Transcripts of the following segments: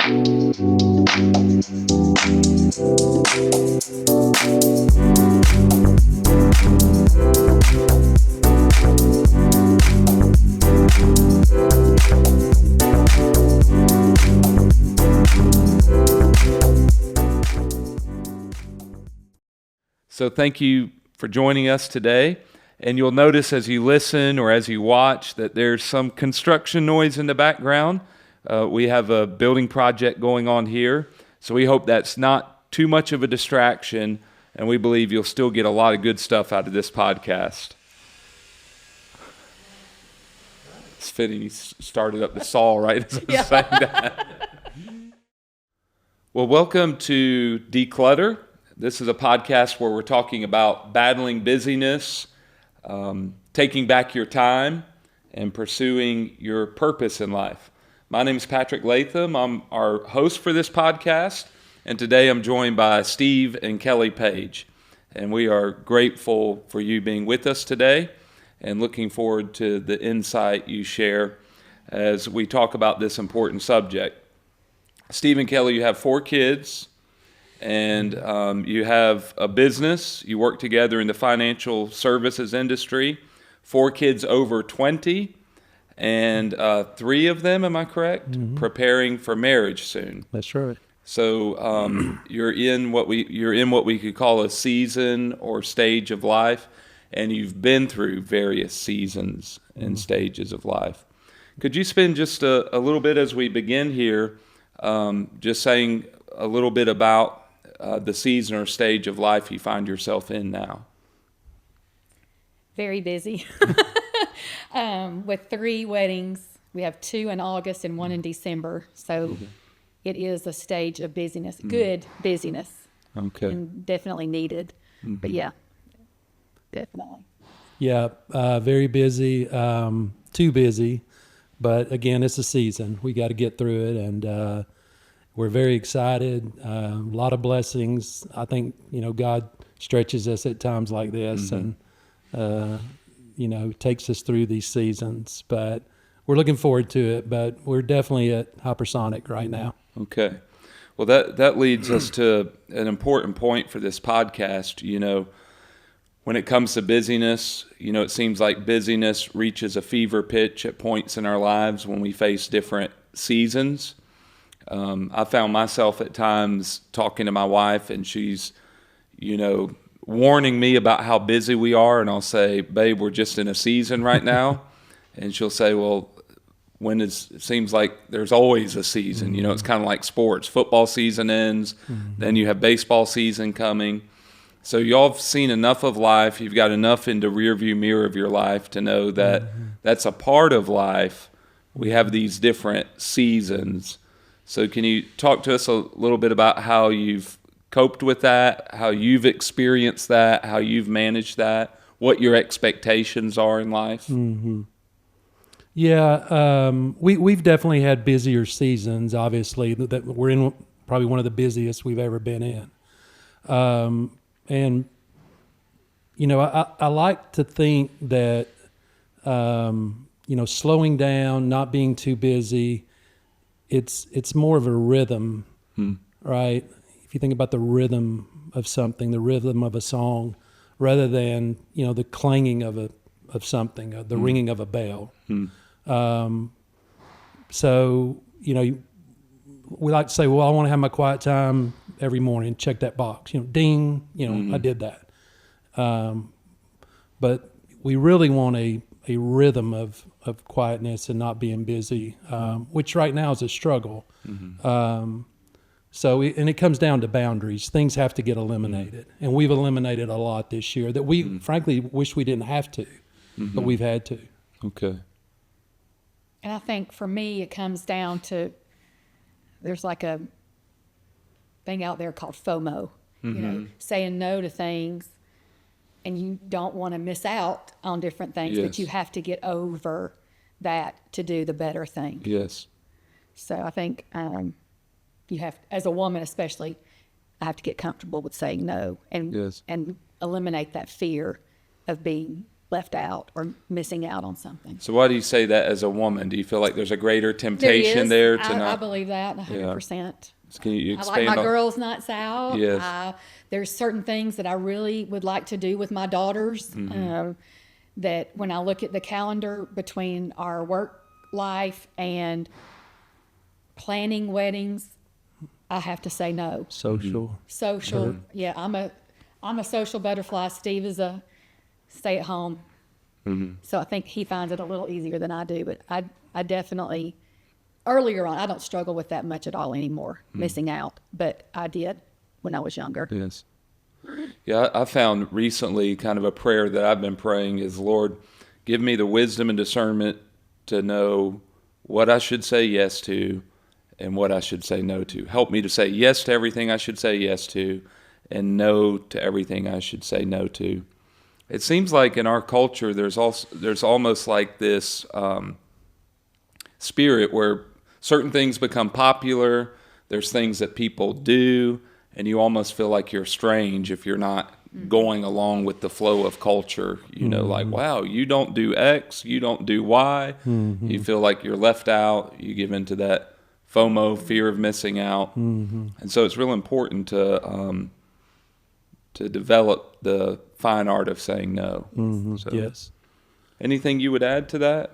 So thank you for joining us today. And you'll notice as you listen or as you watch that there's some construction noise in the background. We have a building project going on here. So we hope that's not too much of a distraction. And we believe you'll still get a lot of good stuff out of this podcast. It's fitting he started up the saw right as I was saying that. Well, welcome to Declutter. This is a podcast where we're talking about battling busyness, taking back your time, and pursuing your purpose in life. My name is Patrick Latham. I'm our host for this podcast, and today I'm joined by Steve and Kellie Paige. And we are grateful for you being with us today and looking forward to the insight you share as we talk about this important subject. Steve and Kellie, you have 4 kids. And you have a business. You work together in the financial services industry. 4 kids over 20, and 3 of them, am I correct? Mm-hmm. Preparing for marriage soon. That's right. So you're in what we could call a season or stage of life, and you've been through various seasons and stages of life. Could you spend just a little bit as we begin here, just saying a little bit about the season or stage of life you find yourself in now? Very busy. With 3 weddings. We have 2 in August and 1 in December. So it is a stage of busyness, good busyness. Okay. And definitely needed. Mm-hmm. But yeah, definitely. Yeah, very busy, too busy. But again, it's a season. We got to get through it, and we're very excited. A lot of blessings. I think, God stretches us at times like this and, takes us through these seasons. But we're looking forward to it, but we're definitely at hypersonic right now. Okay. Well, that leads us to an important point for this podcast. When it comes to busyness, it seems like busyness reaches a fever pitch at points in our lives when we face different seasons. I found myself at times talking to my wife, and she's, warning me about how busy we are. And I'll say, babe, we're just in a season right now. And she'll say, well, it seems like there's always a season. It's kind of like sports. Football season ends, then you have baseball season coming. So y'all have seen enough of life. You've got enough in the rearview mirror of your life to know that that's a part of life. We have these different seasons. So can you talk to us a little bit about how you've coped with that, how you've experienced that, how you've managed that, what your expectations are in life? Mm-hmm. Yeah, we've definitely had busier seasons, obviously, that we're in probably one of the busiest we've ever been in. And, I like to think that, slowing down, not being too busy, it's more of a rhythm, right? If you think about the rhythm of something, the rhythm of a song, rather than, the clanging of something, the ringing of a bell. So, we like to say, well, I want to have my quiet time every morning, check that box, ding, I did that. But we really want a rhythm of quietness and not being busy, which right now is a struggle. And it comes down to boundaries. Things have to get eliminated. And we've eliminated a lot this year that we frankly wish we didn't have to, but we've had to. Okay. And I think for me, it comes down to, there's like a thing out there called FOMO, saying no to things, and you don't want to miss out on different things, but you have to get over that to do the better thing. Yes. So I think you have, as a woman especially, I have to get comfortable with saying no and eliminate that fear of being left out or missing out on something. So why do you say that as a woman? Do you feel like there's a greater There temptation is. there to I not? believe that 100%. Can you I expand like my on? girls' nights out. Yes. There's certain things that I really would like to do with my daughters. That when I look at the calendar between our work life and planning weddings, I have to say no. Social. Social, yeah. I'm a social butterfly. Steve is a stay-at-home. So I think he finds it a little easier than I do. But I definitely, earlier on, I don't struggle with that much at all anymore, missing out. But I did when I was younger. Yes. Yeah, I found recently kind of a prayer that I've been praying is, Lord, give me the wisdom and discernment to know what I should say yes to and what I should say no to. Help me to say yes to everything I should say yes to and no to everything I should say no to. It seems like in our culture there's almost like this spirit where certain things become popular, there's things that people do, and you almost feel like you're strange if you're not going along with the flow of culture. You know, like, wow, you don't do X, you don't do Y. You feel like you're left out. You give into that FOMO, fear of missing out. And so it's real important to develop the fine art of saying no. So, Yes. anything you would add to that?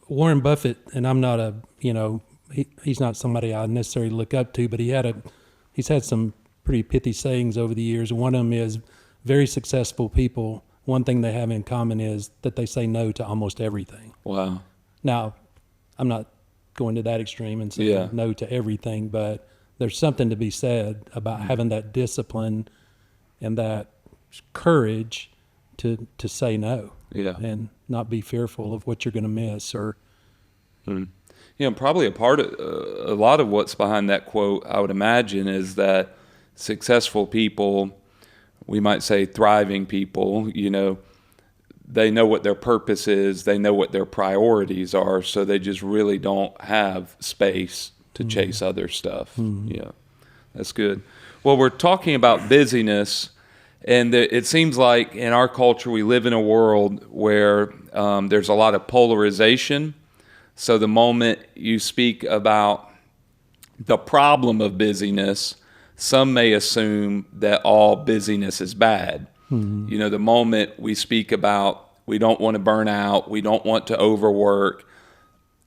Warren Buffett, and I'm not he's not somebody I necessarily look up to, but he's had some pretty pithy sayings over the years. One of them is very successful people, one thing they have in common is that they say no to almost everything. Wow. Now, I'm not going to that extreme and saying no to everything, but there's something to be said about having that discipline and that courage to say no. Yeah. And not be fearful of what you're going to miss or. Probably a lot of what's behind that quote, I would imagine, is that successful people, we might say thriving people, they know what their purpose is, they know what their priorities are, so they just really don't have space to chase other stuff. Yeah, that's good. Well, we're talking about busyness, and it seems like in our culture we live in a world where there's a lot of polarization. So the moment you speak about the problem of busyness, some may assume that all busyness is bad. The moment we speak about we don't want to burn out, we don't want to overwork,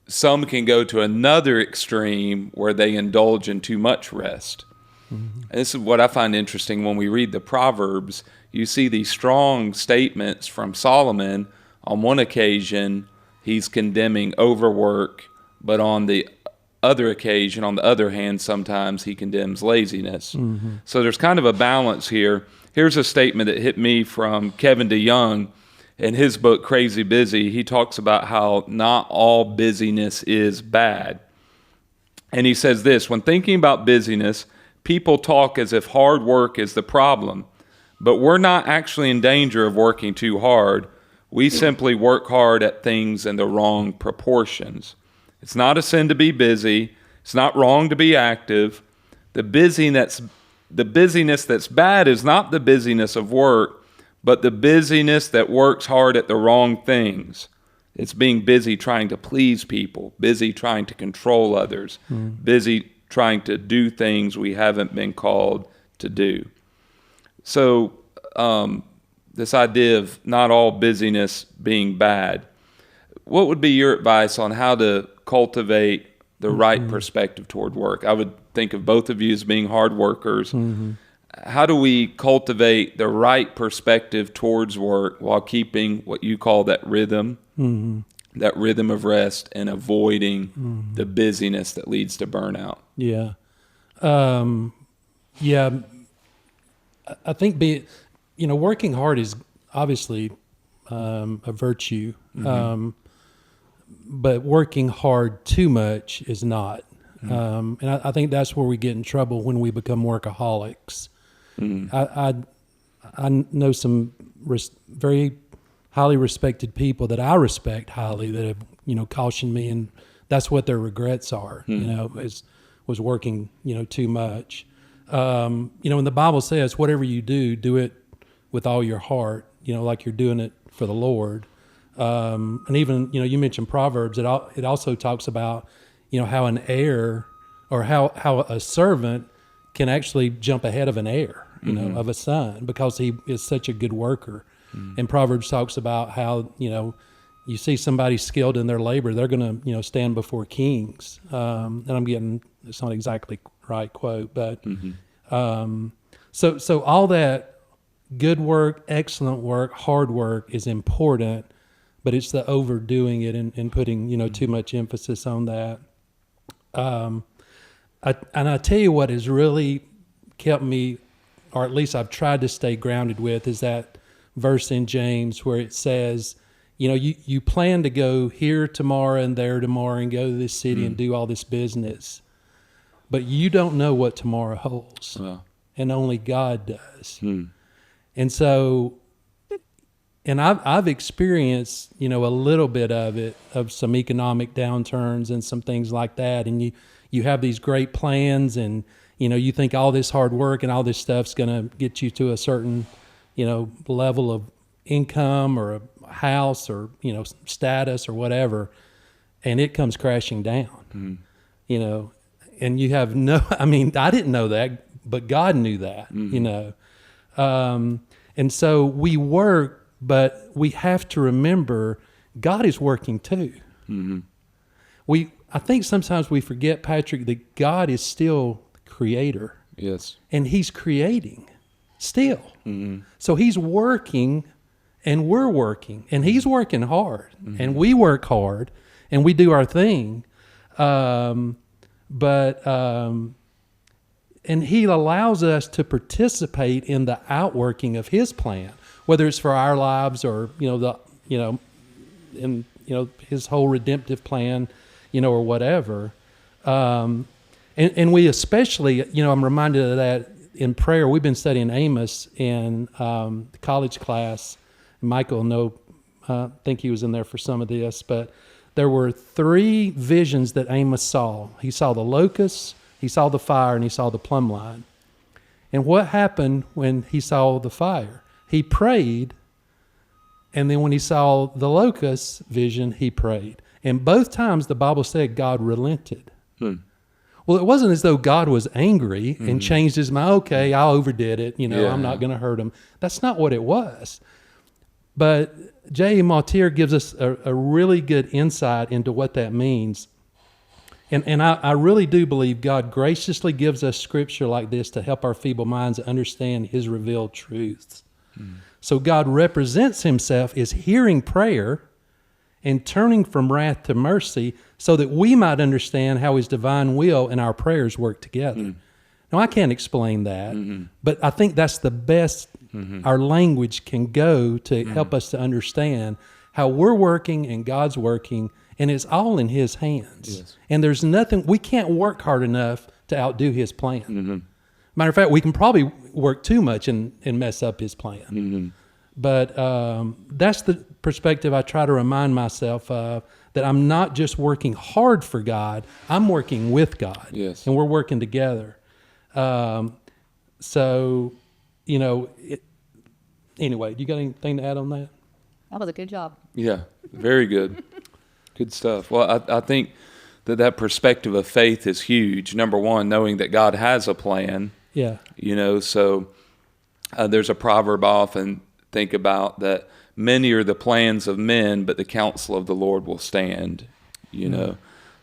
some can go to another extreme where they indulge in too much rest. And this is what I find interesting when we read the Proverbs. You see these strong statements from Solomon. On one occasion, he's condemning overwork, but on the other occasion, on the other hand, sometimes he condemns laziness. So there's kind of a balance here. Here's a statement that hit me from Kevin DeYoung in his book, Crazy Busy. He talks about how not all busyness is bad. And he says this: when thinking about busyness, people talk as if hard work is the problem, but we're not actually in danger of working too hard. We simply work hard at things in the wrong proportions. It's not a sin to be busy. It's not wrong to be active. The busyness that's bad is not the busyness of work, but the busyness that works hard at the wrong things. It's being busy trying to please people, busy trying to control others, busy trying to do things we haven't been called to do. So this idea of not all busyness being bad, what would be your advice on how to cultivate the right perspective toward work? I would think of both of you as being hard workers. How do we cultivate the right perspective towards work while keeping what you call that rhythm of rest and avoiding the busyness that leads to burnout? Yeah. I think working hard is obviously a virtue, but working hard too much is not. And I think that's where we get in trouble when we become workaholics. I know some very highly respected people that I respect highly that have cautioned me, and that's what their regrets are. Was working too much. And the Bible says whatever you do, do it with all your heart. Like you're doing it for the Lord. And even, you mentioned Proverbs. It also talks about, how an heir or how a servant can actually jump ahead of an heir, of a son, because he is such a good worker. And Proverbs talks about how, you see somebody skilled in their labor, they're going to, stand before kings. And it's not exactly right quote, but so all that good work, excellent work, hard work is important, but it's the overdoing it and putting, too much emphasis on that. I tell you what has really kept me, or at least I've tried to stay grounded with, is that verse in James where it says, you plan to go here tomorrow and there tomorrow and go to this city and do all this business, but you don't know what tomorrow holds. And only God does. And so, and I've experienced, a little bit of it, of some economic downturns and some things like that. And you have these great plans and, you think all this hard work and all this stuff's going to get you to a certain, level of income or a house or, status or whatever. And it comes crashing down, and you have I didn't know that, but God knew that, and so we work, but we have to remember God is working too. I think sometimes we forget, Patrick, that God is still creator. Yes. And he's creating still. So he's working and we're working and he's working hard and we work hard and we do our thing. And he allows us to participate in the outworking of his plan, whether it's for our lives or, his whole redemptive plan, or whatever. And we especially, I'm reminded of that in prayer. We've been studying Amos in the college class. Michael, think he was in there for some of this, but there were 3 visions that Amos saw. He saw the locusts, he saw the fire, and he saw the plumb line. And what happened when he saw the fire? He prayed, and then when he saw the locust vision, he prayed. And both times the Bible said God relented. Well, it wasn't as though God was angry and changed his mind. Okay, I overdid it. I'm not going to hurt him. That's not what it was. But J.E. Maltier gives us a really good insight into what that means. And I really do believe God graciously gives us scripture like this to help our feeble minds understand his revealed truths. So God represents himself as hearing prayer and turning from wrath to mercy so that we might understand how his divine will and our prayers work together. Now, I can't explain that, but I think that's the best our language can go to help us to understand how we're working and God's working, and it's all in his hands. Yes. And there's nothing, we can't work hard enough to outdo his plan. Matter of fact, we can probably work too much and mess up his plan. But that's the perspective I try to remind myself of, that I'm not just working hard for God, I'm working with God. Yes. And we're working together. Anyway, do you got anything to add on that? That was a good job. Yeah, very good. Good stuff. Well, I think that perspective of faith is huge. Number one, knowing that God has a plan. Yeah. So there's a proverb I often think about, that many are the plans of men, but the counsel of the Lord will stand,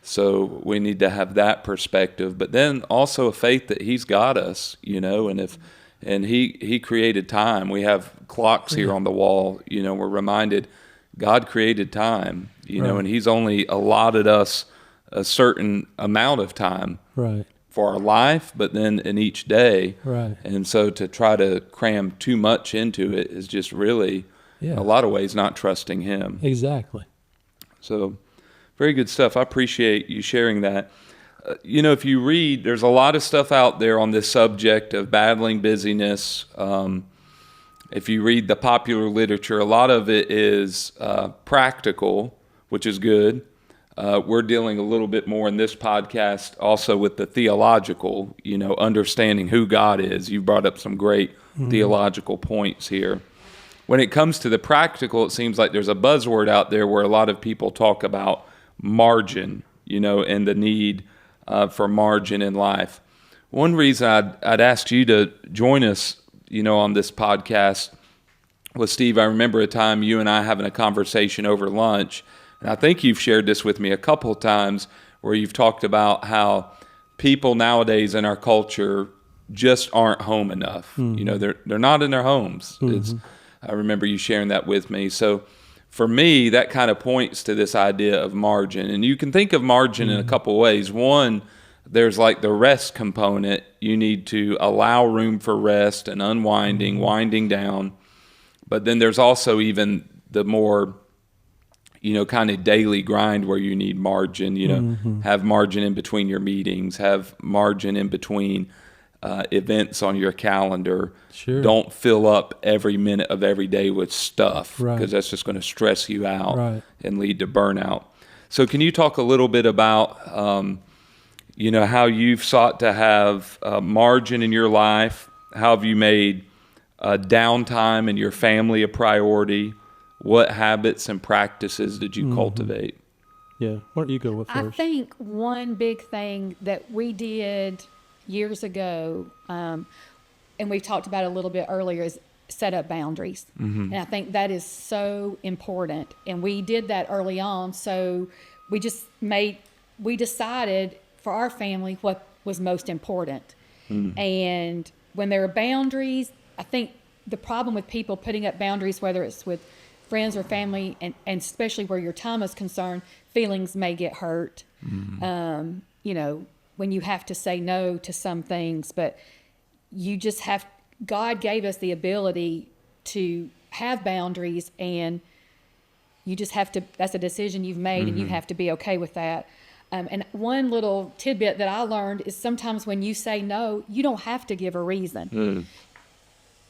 So we need to have that perspective, but then also a faith that he's got us, and he created time. We have clocks here on the wall, we're reminded God created time, and he's only allotted us a certain amount of time. Right. For our life, but then in each day. Right. And so to try to cram too much into it is just really, in a lot of ways, not trusting him. Exactly. So very good stuff. I appreciate you sharing that. If you read, there's a lot of stuff out there on this subject of battling busyness. If you read the popular literature, a lot of it is practical, which is good. We're dealing a little bit more in this podcast also with the theological, understanding who God is. You brought up some great theological points here. when it comes to the practical, it seems like there's a buzzword out there where a lot of people talk about margin, and the need for margin in life. One reason I'd asked you to join us, on this podcast was, Steve, I remember a time you and I having a conversation over lunch, and I think you've shared this with me a couple of times, where you've talked about how people nowadays in our culture just aren't home enough. They're not in their homes. I remember you sharing that with me. So for me, that kind of points to this idea of margin. And you can think of margin in a couple ways. One, there's like the rest component. You need to allow room for rest and unwinding, winding down. But then there's also even the more, kind of daily grind where you need margin, have margin in between your meetings, have margin in between events on your calendar. Sure. Don't fill up every minute of every day with stuff, Right. because that's just going to stress you out Right. and lead to burnout. So can you talk a little bit about, how you've sought to have margin in your life? How have you made downtime in your family a priority? What habits and practices did you cultivate? Yeah. Why don't you go with I first? think one big thing that we did years ago, and we talked about it a little bit earlier, is set up boundaries. And I think that is so important. And we did that early on. So we decided for our family what was most important. And when there are boundaries, I think the problem with people putting up boundaries, whether it's with friends or family, and especially where your time is concerned, feelings may get hurt. When you have to say no to some things, but God gave us the ability to have boundaries, and you just have to, that's a decision you've made, and you have to be okay with that. And one little tidbit that I learned is sometimes when you say no, you don't have to give a reason.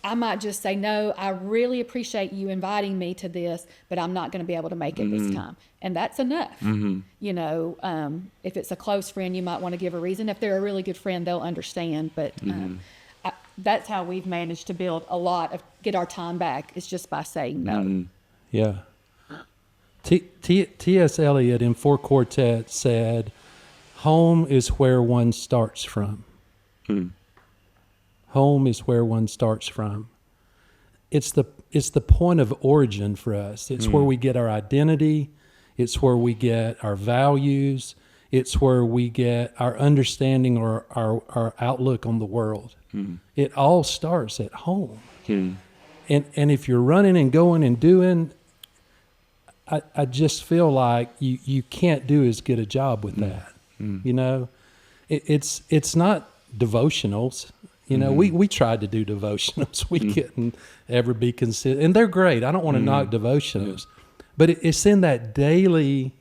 I might just say, no, I really appreciate you inviting me to this, but I'm not going to be able to make it this time. And that's enough. If it's a close friend, you might want to give a reason. If they're a really good friend, they'll understand. But that's how we've managed to build get our time back. It's just by saying no. Yeah. T.S. Eliot in Four Quartets said, home is where one starts from. Home is where one starts from. It's the point of origin for us. It's where we get our identity. It's where we get our values. It's where we get our understanding or our outlook on the world. It all starts at home. And if you're running and going and doing, I just feel like you can't do as good a job with that. It's not devotionals. We tried to do devotionals. We couldn't ever be consistent. And they're great. I don't want to knock devotionals. But it's in that daily,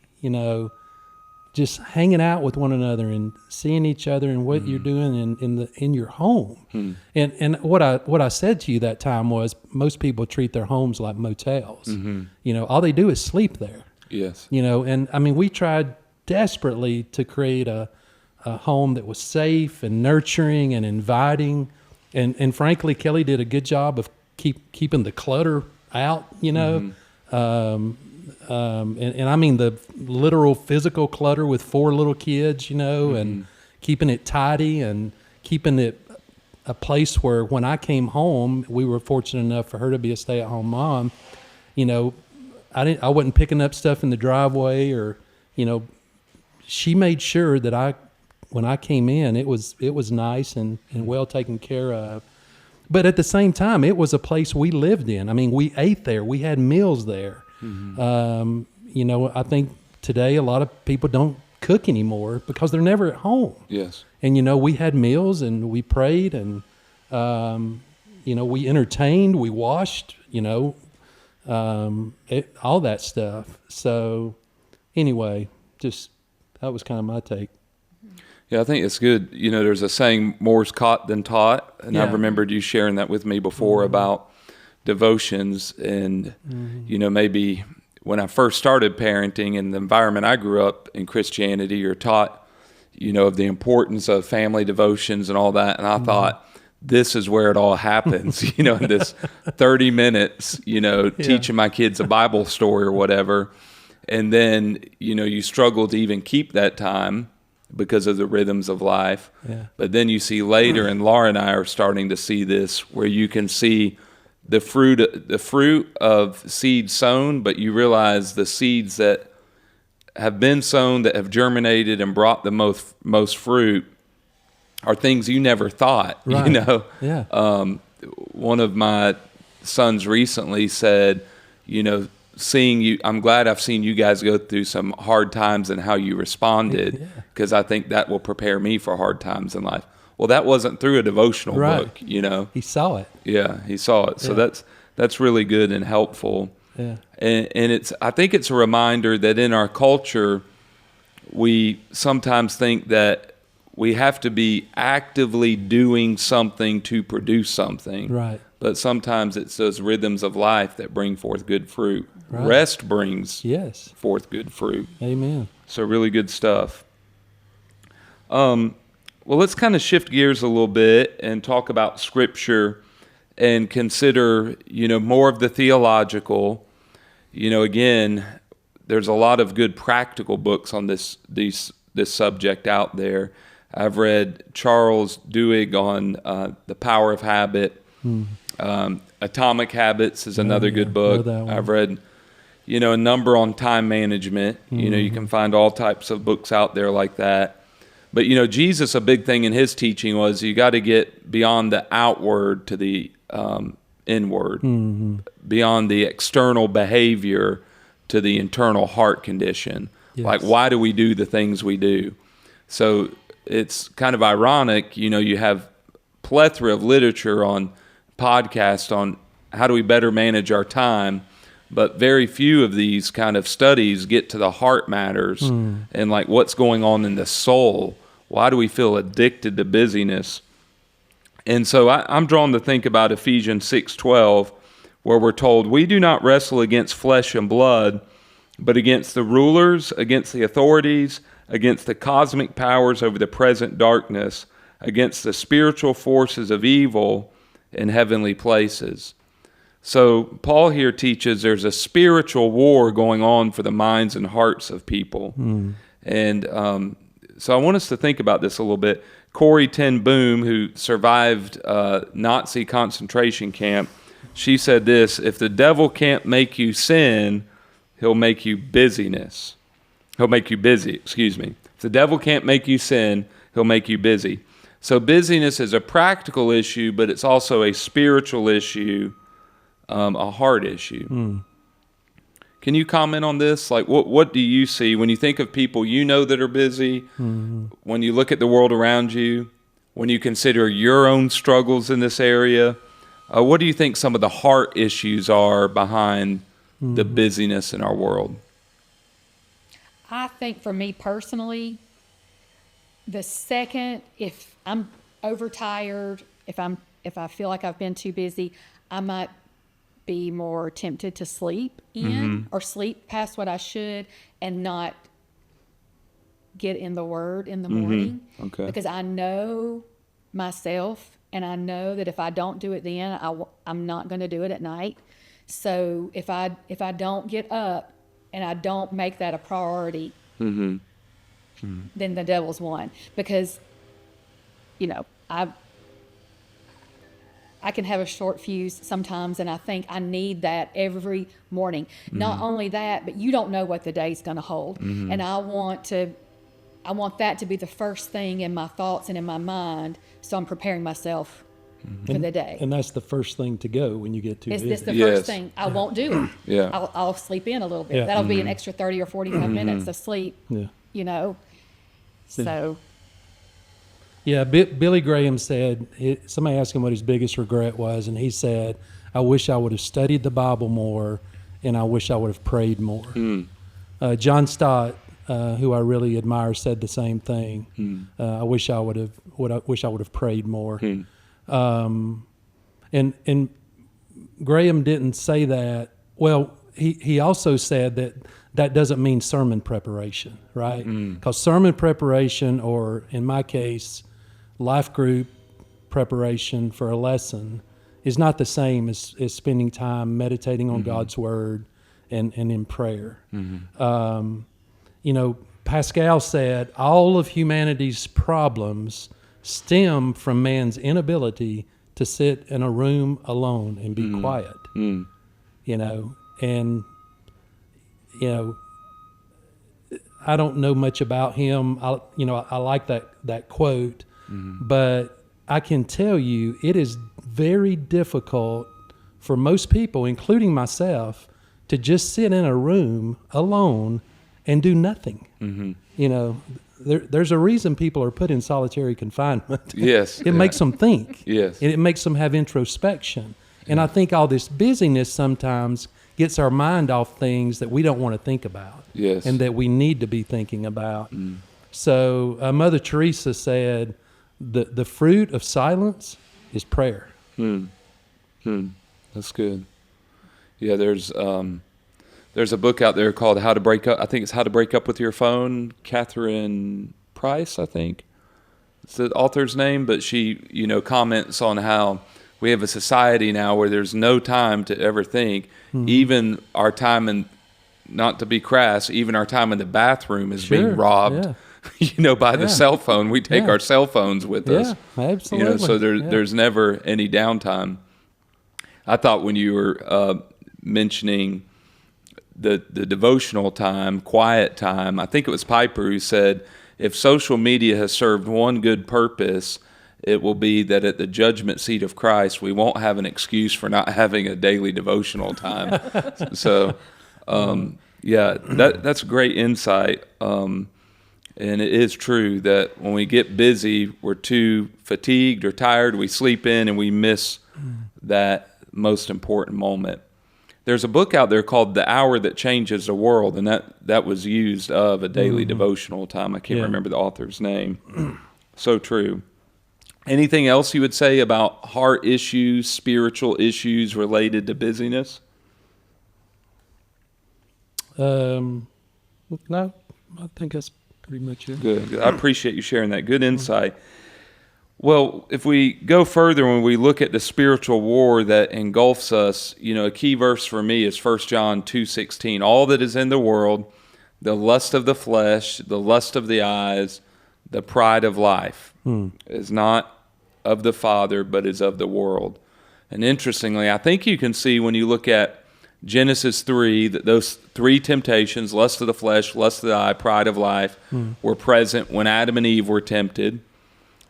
just hanging out with one another and seeing each other and what you're doing in your home. And what I said to you that time was, most people treat their homes like motels. All they do is sleep there. Yes. And I mean, we tried desperately to create a home that was safe and nurturing and inviting. And frankly, Kellie did a good job of keeping the clutter out, And I mean the literal physical clutter with 4 little kids, and keeping it tidy and keeping it a place where when I came home, we were fortunate enough for her to be a stay-at-home mom. I wasn't picking up stuff in the driveway, or she made sure that when I came in, it was nice and well taken care of. But at the same time, it was a place we lived in. I mean, we ate there. We had meals there. I think today a lot of people don't cook anymore because they're never at home. Yes. And, we had meals and we prayed and, we entertained, we washed, all that stuff. So anyway, that was kind of my take. Yeah, I think it's good. There's a saying, more's caught than taught. And I remembered you sharing that with me before about devotions. And, maybe when I first started parenting in the environment I grew up in Christianity, you're taught, of the importance of family devotions and all that. And I thought this is where it all happens, in this 30 minutes, teaching my kids a Bible story or whatever. And then, you struggle to even keep that time because of the rhythms of life. Yeah. But then you see later, and Laura and I are starting to see this, where you can see the fruit of seed sown, but you realize the seeds that have been sown, that have germinated and brought the most fruit, are things you never thought. Right. Yeah. One of my sons recently said, seeing you, I'm glad I've seen you guys go through some hard times and how you responded, because I think that will prepare me for hard times in life. Well, that wasn't through a devotional book, He saw it. Yeah, he saw it. So that's really good and helpful. Yeah. And I think it's a reminder that in our culture, we sometimes think that we have to be actively doing something to produce something. Right. But sometimes it's those rhythms of life that bring forth good fruit. Right. Rest brings Yes. forth good fruit. Amen. So really good stuff. Well, let's kind of shift gears a little bit and talk about Scripture and consider, more of the theological. Again, there's a lot of good practical books on this subject out there. I've read Charles Duhigg on The Power of Habit. Atomic Habits is another good book. I've read, a number on time management. You can find all types of books out there like that. But, Jesus, a big thing in his teaching was you got to get beyond the outward to the inward, beyond the external behavior to the internal heart condition. Yes. Like, why do we do the things we do? So it's kind of ironic, you have plethora of literature on podcasts on how do we better manage our time, but very few of these kind of studies get to the heart matters and like what's going on in the soul. Why do we feel addicted to busyness? And so I'm drawn to think about Ephesians 6:12, where we're told, we do not wrestle against flesh and blood, but against the rulers, against the authorities, against the cosmic powers over the present darkness, against the spiritual forces of evil in heavenly places. So Paul here teaches there's a spiritual war going on for the minds and hearts of people. And so I want us to think about this a little bit. Corrie ten Boom, who survived Nazi concentration camp, she said this: if the devil can't make you sin, he'll make you busyness. He'll make you busy, excuse me. If the devil can't make you sin, he'll make you busy. So busyness is a practical issue, but it's also a spiritual issue, a heart issue. Can you comment on this? Like, what do you see when you think of people that are busy, when you look at the world around you, when you consider your own struggles in this area? What do you think some of the heart issues are behind the busyness in our world? I think for me personally, the second, if I'm overtired, if I feel like I've been too busy, I might be more tempted to sleep in or sleep past what I should and not get in the Word in the morning. Okay. Because I know myself, and I know that if I don't do it then, I'm not going to do it at night. So if I don't get up and I don't make that a priority, then the devil's won. Because, I can have a short fuse sometimes, and I think I need that every morning. Not only that, but you don't know what the day's going to hold. And I want that to be the first thing in my thoughts and in my mind, so I'm preparing myself for the day. And that's the first thing to go when you get too busy. It's the first thing. I won't do it. Yeah. I'll sleep in a little bit. Yeah. That'll be an extra 30 or 45 minutes of sleep, So... Yeah, Billy Graham said, somebody asked him what his biggest regret was, and he said, I wish I would have studied the Bible more, and I wish I would have prayed more. John Stott, who I really admire, said the same thing. I wish I would have prayed more. And Graham didn't say that. Well, he also said that doesn't mean sermon preparation, right? Because sermon preparation, or in my case, life group, preparation for a lesson is not the same as spending time meditating on God's word and in prayer. Pascal said all of humanity's problems stem from man's inability to sit in a room alone and be quiet. I don't know much about him. I like that quote, but I can tell you it is very difficult for most people, including myself, to just sit in a room alone and do nothing. There's a reason people are put in solitary confinement. Yes. It makes them think. Yes. And it makes them have introspection. And I think all this busyness sometimes gets our mind off things that we don't want to think about. Yes. And that we need to be thinking about. So Mother Teresa said, the fruit of silence is prayer. That's good. Yeah, there's a book out there called How to Break Up. I think it's How to Break Up with Your Phone. Catherine Price, I think. It's the author's name, but she, comments on how we have a society now where there's no time to ever think. Even our time in, not to be crass, even our time in the bathroom is being robbed, by the cell phone. We take our cell phones with us. Yeah, absolutely. So there's never any downtime. I thought when you were mentioning the devotional time, quiet time, I think it was Piper who said, if social media has served one good purpose, it will be that at the judgment seat of Christ, we won't have an excuse for not having a daily devotional time. So, that's great insight. And it is true that when we get busy, we're too fatigued or tired, we sleep in and we miss that most important moment. There's a book out there called The Hour That Changes the World, and that was used of a daily devotional time. I can't remember the author's name. So true. Anything else you would say about heart issues, spiritual issues related to busyness? No, I think that's pretty much it. Good. I appreciate you sharing that. Good insight. Well, if we go further, when we look at the spiritual war that engulfs us, a key verse for me is 1 John 2:16. All that is in the world, the lust of the flesh, the lust of the eyes, the pride of life, is not of the Father, but is of the world. And interestingly, I think you can see when you look at Genesis 3, that those three temptations, lust of the flesh, lust of the eye, pride of life, were present when Adam and Eve were tempted.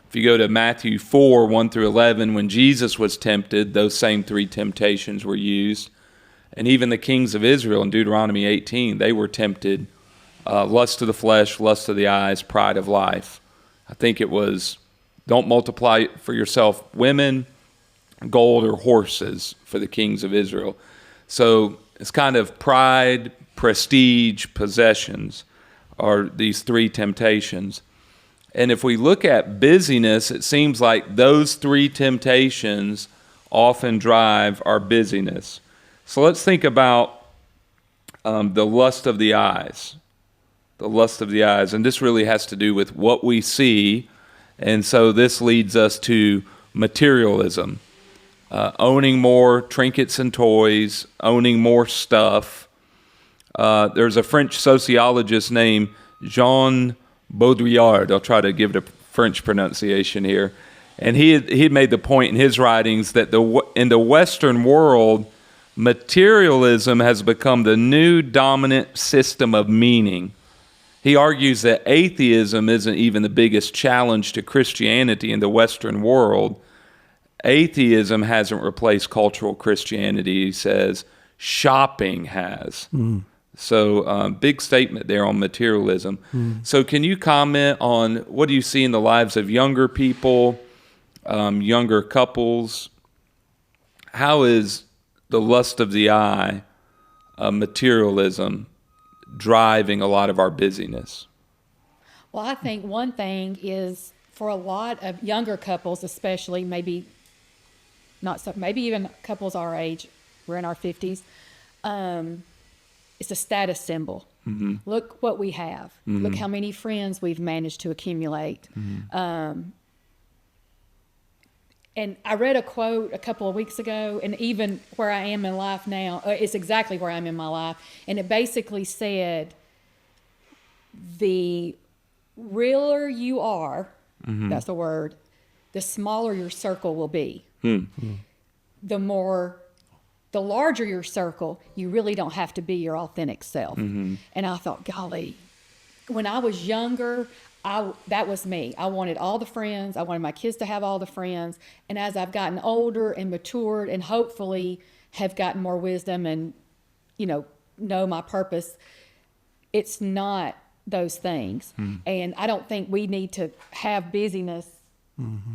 If you go to Matthew 4, 1 through 11, when Jesus was tempted, those same three temptations were used. And even the kings of Israel in Deuteronomy 18, they were tempted, lust of the flesh, lust of the eyes, pride of life. I think it was, don't multiply for yourself women, gold, or horses for the kings of Israel. So it's kind of pride, prestige, possessions are these three temptations. And if we look at busyness, it seems like those three temptations often drive our busyness. So let's think about the lust of the eyes. The lust of the eyes. And this really has to do with what we see. And so this leads us to materialism. Owning more trinkets and toys, owning more stuff. There's a French sociologist named Jean Baudrillard. I'll try to give it a French pronunciation here. And he had made the point in his writings that in the Western world, materialism has become the new dominant system of meaning. He argues that atheism isn't even the biggest challenge to Christianity in the Western world. Atheism hasn't replaced cultural Christianity, he says. Shopping has. So big statement there on materialism. So can you comment on what do you see in the lives of younger people, younger couples? How is the lust of the eye, materialism, driving a lot of our busyness? Well, I think one thing is for a lot of younger couples, especially maybe even couples our age, we're in our 50s, it's a status symbol. Look what we have. Look how many friends we've managed to accumulate. And I read a quote a couple of weeks ago, and even where I am in life now, it's exactly where I'm in my life. And it basically said, the realer you are, that's the word, the smaller your circle will be. The larger your circle, you really don't have to be your authentic self. And I thought, golly, when I was younger, that was me. I wanted all the friends. I wanted my kids to have all the friends. And as I've gotten older and matured and hopefully have gotten more wisdom and, know my purpose, it's not those things. And I don't think we need to have busyness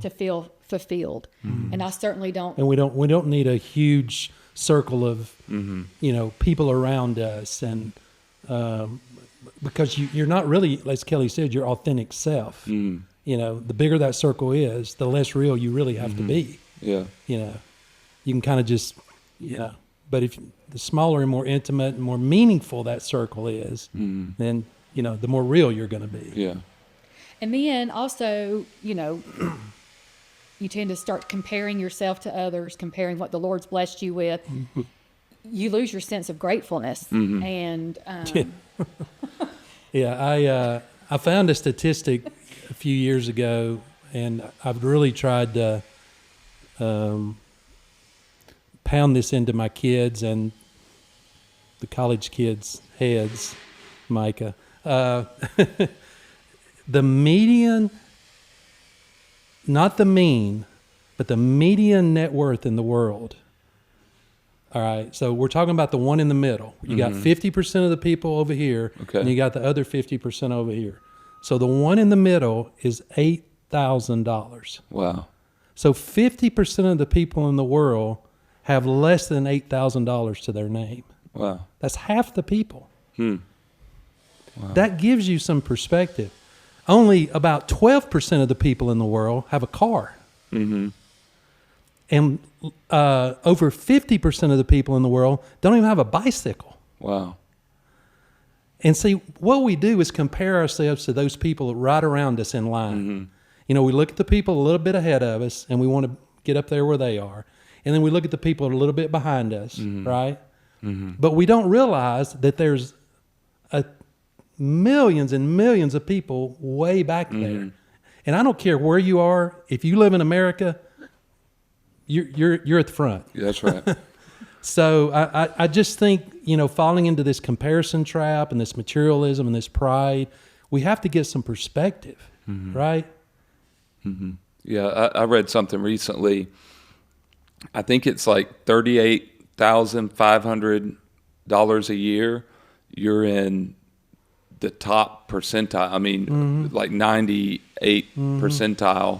to feel fulfilled. And I certainly don't. And we don't need a huge circle of, people around us. And, because you're not really, as Kelly said, your authentic self. The bigger that circle is, the less real you really have to be. Yeah. You can kind of just, but if the smaller and more intimate and more meaningful that circle is, then, the more real you're going to be. Yeah. And then also, you tend to start comparing yourself to others, comparing what the Lord's blessed you with. You lose your sense of gratefulness. And I found a statistic a few years ago, and I've really tried to pound this into my kids and the college kids' heads, Micah. The median, not the mean, but the median net worth in the world. All right, so we're talking about the one in the middle. You got 50% of the people over here, and you got the other 50% over here. So the one in the middle is $8,000. Wow. So 50% of the people in the world have less than $8,000 to their name. Wow. That's half the people. Wow. That gives you some perspective. Only about 12% of the people in the world have a car. And over 50% of the people in the world don't even have a bicycle. Wow. And see, what we do is compare ourselves to those people right around us in line. We look at the people a little bit ahead of us, and we want to get up there where they are. And then we look at the people a little bit behind us, right? But we don't realize that there's millions and millions of people way back there. And I don't care where you are. If you live in America, you're at the front. That's right. So I just think, falling into this comparison trap and this materialism and this pride, we have to get some perspective, right? Yeah, I read something recently. I think it's like $38,500 a year. You're in the top percentile. I mean, like 98 percentile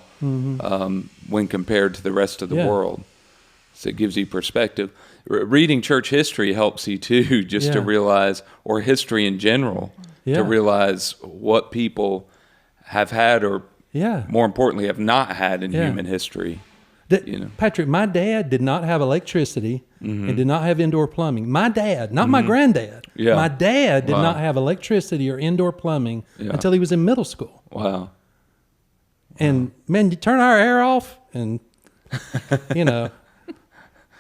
when compared to the rest of the world. So it gives you perspective. Reading church history helps you too, just to realize, or history in general, to realize what people have had or more importantly have not had in human history. Patrick, my dad did not have electricity and did not have indoor plumbing. My dad, not my granddad. My dad did not have electricity or indoor plumbing until he was in middle school. Wow. And man, you turn our air off and,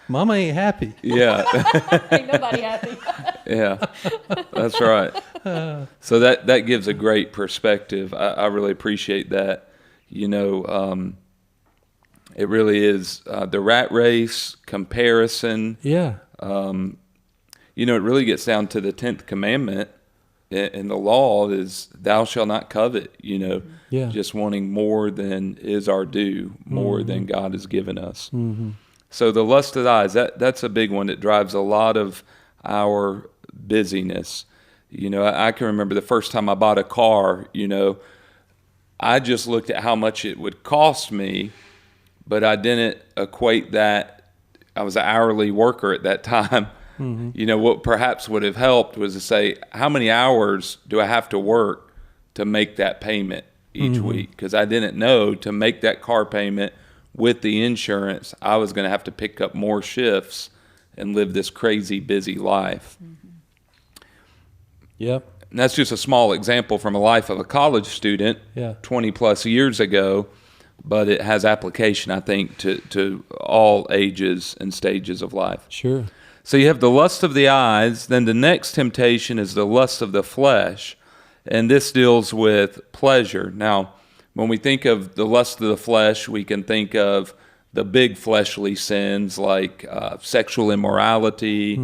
Mama ain't happy. Yeah. Ain't nobody happy. Yeah, that's right. So that gives a great perspective. I really appreciate that. It really is the rat race, comparison. Yeah. It really gets down to the 10th commandment in the law is thou shalt not covet, just wanting more than is our due, more than God has given us. So the lust of the eyes, that's a big one that drives a lot of our busyness. I can remember the first time I bought a car, I just looked at how much it would cost me, but I didn't equate that. I was an hourly worker at that time. What perhaps would have helped was to say, how many hours do I have to work to make that payment each week? Because I didn't know to make that car payment with the insurance, I was going to have to pick up more shifts and live this crazy busy life. Yep. And that's just a small example from a life of a college student 20 plus years ago. but it has application, I think, to all ages and stages of life. Sure. So you have the lust of the eyes. Then the next temptation is the lust of the flesh, and this deals with pleasure. Now, when we think of the lust of the flesh, we can think of the big fleshly sins like sexual immorality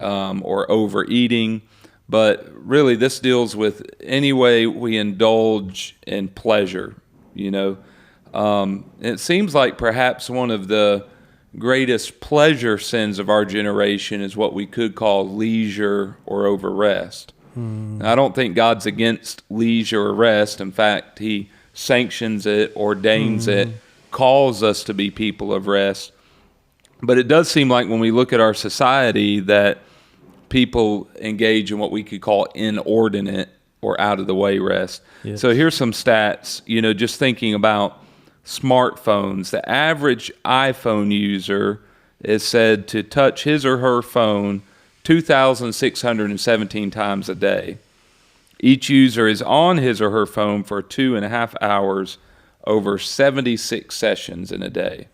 or overeating. But really, this deals with any way we indulge in pleasure. It seems like perhaps one of the greatest pleasure sins of our generation is what we could call leisure or overrest. I don't think God's against leisure or rest. In fact, He sanctions it, ordains it, calls us to be people of rest. But it does seem like when we look at our society that people engage in what we could call inordinate or out-of-the-way rest. Yes. So here's some stats, just thinking about smartphones. The average iPhone user is said to touch his or her phone 2,617 times a day. Each user is on his or her phone for 2.5 hours over 76 sessions in a day.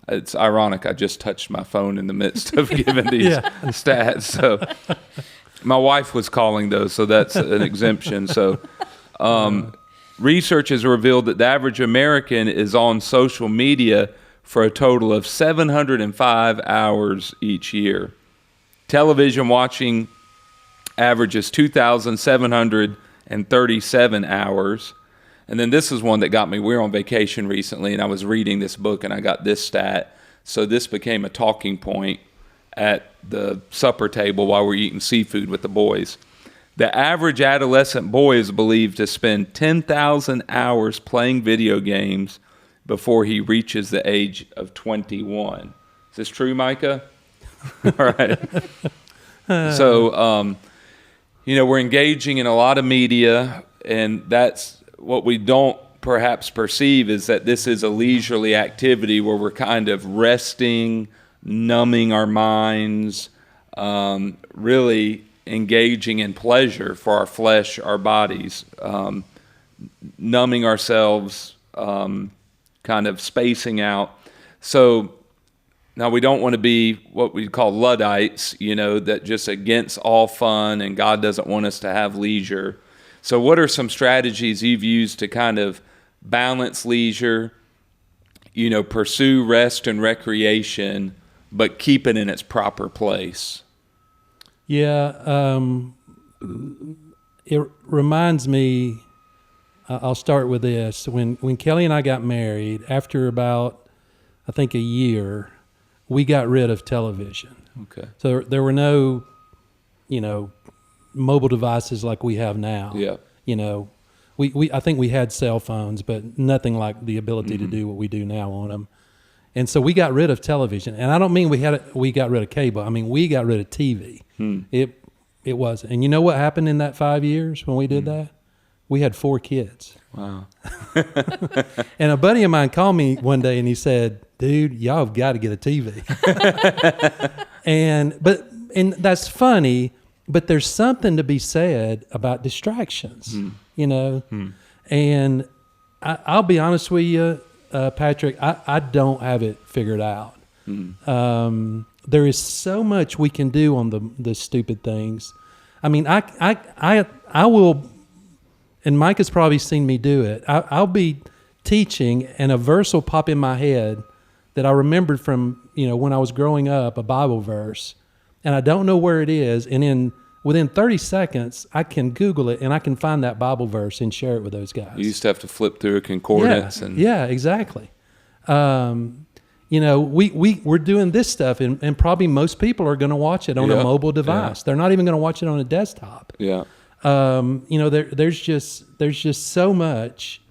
It's ironic. I just touched my phone in the midst of giving these stats. So my wife was calling those, so that's an exemption. So research has revealed that the average American is on social media for a total of 705 hours each year. Television watching averages 2,737 hours. And then this is one that got me. We were on vacation recently, and I was reading this book, and I got this stat. So this became a talking point at the supper table while we're eating seafood with the boys. The average adolescent boy is believed to spend 10,000 hours playing video games before he reaches the age of 21. Is this true, Micah? All right. So, we're engaging in a lot of media, and that's what we don't perhaps perceive is that this is a leisurely activity where we're kind of resting, numbing our minds, really engaging in pleasure for our flesh, our bodies, numbing ourselves, kind of spacing out. So now we don't want to be what we call Luddites, that just against all fun, and God doesn't want us to have leisure. So what are some strategies you've used to kind of balance leisure, pursue rest and recreation, but keep it in its proper place? Yeah, it reminds me, I'll start with this. When Kellie and I got married, after about, I think, a year, we got rid of television. Okay. So there were no, mobile devices like we have now. Yeah. I think we had cell phones, but nothing like the ability to do what we do now on them. And so we got rid of television. And I don't mean we got rid of cable. I mean, we got rid of TV. It was. And you know what happened in that 5 years when we did that? We had 4 kids. Wow. And a buddy of mine called me one day and he said, "Dude, y'all have got to get a TV." and that's funny, but there's something to be said about distractions, And I'll be honest with you, Patrick, I don't have it figured out. There is so much we can do on the stupid things. I mean, I will, and Mike has probably seen me do it. I'll be teaching and a verse will pop in my head that I remembered from, when I was growing up, a Bible verse, and I don't know where it is. And within 30 seconds, I can Google it and I can find that Bible verse and share it with those guys. You used to have to flip through a concordance. Yeah, exactly. We're doing this stuff, and probably most people are going to watch it on a mobile device. They're not even going to watch it on a desktop. Yeah. There's just so much.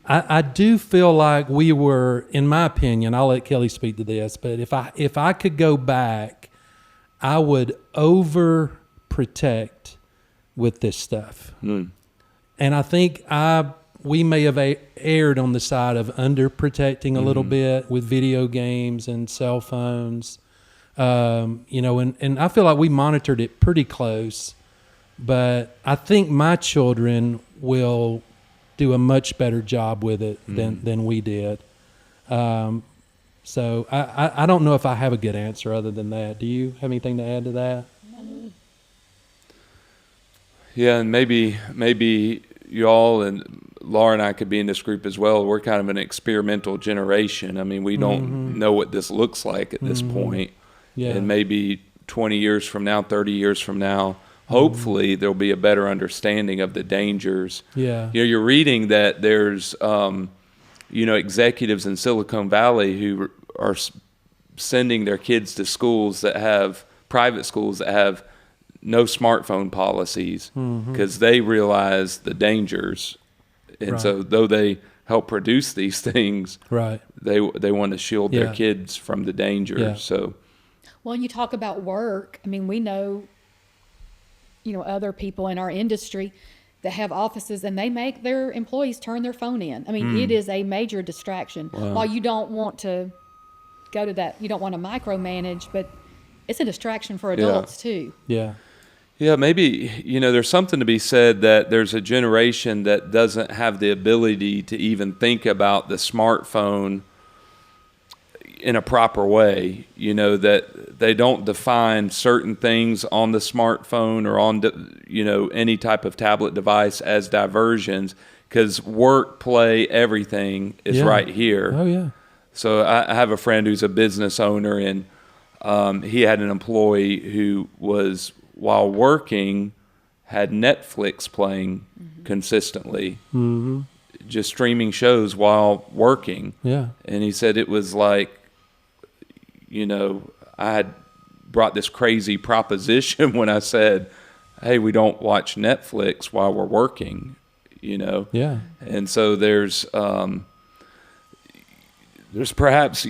I do feel like we were, in my opinion, I'll let Kellie speak to this, but if I could go back, I would overprotect with this stuff. And I think we may have erred on the side of underprotecting a little bit with video games and cell phones. And I feel like we monitored it pretty close, but I think my children will do a much better job with it than we did. So I don't know if I have a good answer other than that. Do you have anything to add to that? Yeah, and maybe y'all and Laura and I could be in this group as well. We're kind of an experimental generation. I mean, we don't know what this looks like at this point. Yeah. And maybe 20 years from now, 30 years from now, hopefully there'll be a better understanding of the dangers. Yeah. You know, you're reading that there's, executives in Silicon Valley who are sending their kids to schools that have, private schools that have no smartphone policies because they realize the dangers. And so though they help produce these things, they want to shield their kids from the dangers. Yeah. So, well, you talk about work. I mean, we know, other people in our industry that have offices and they make their employees turn their phone in. I mean, it is a major distraction. Wow. While you don't want to go to that, you don't want to micromanage, but it's a distraction for adults too. Yeah. Yeah, maybe, there's something to be said that there's a generation that doesn't have the ability to even think about the smartphone in a proper way, that they don't define certain things on the smartphone or on, any type of tablet device as diversions because work, play, everything is right here. Oh, yeah. So I have a friend who's a business owner, and he had an employee who was, while working, had Netflix playing consistently, just streaming shows while working. Yeah. And he said it was like, I had brought this crazy proposition when I said, hey, we don't watch Netflix while we're working, Yeah. And so there's perhaps,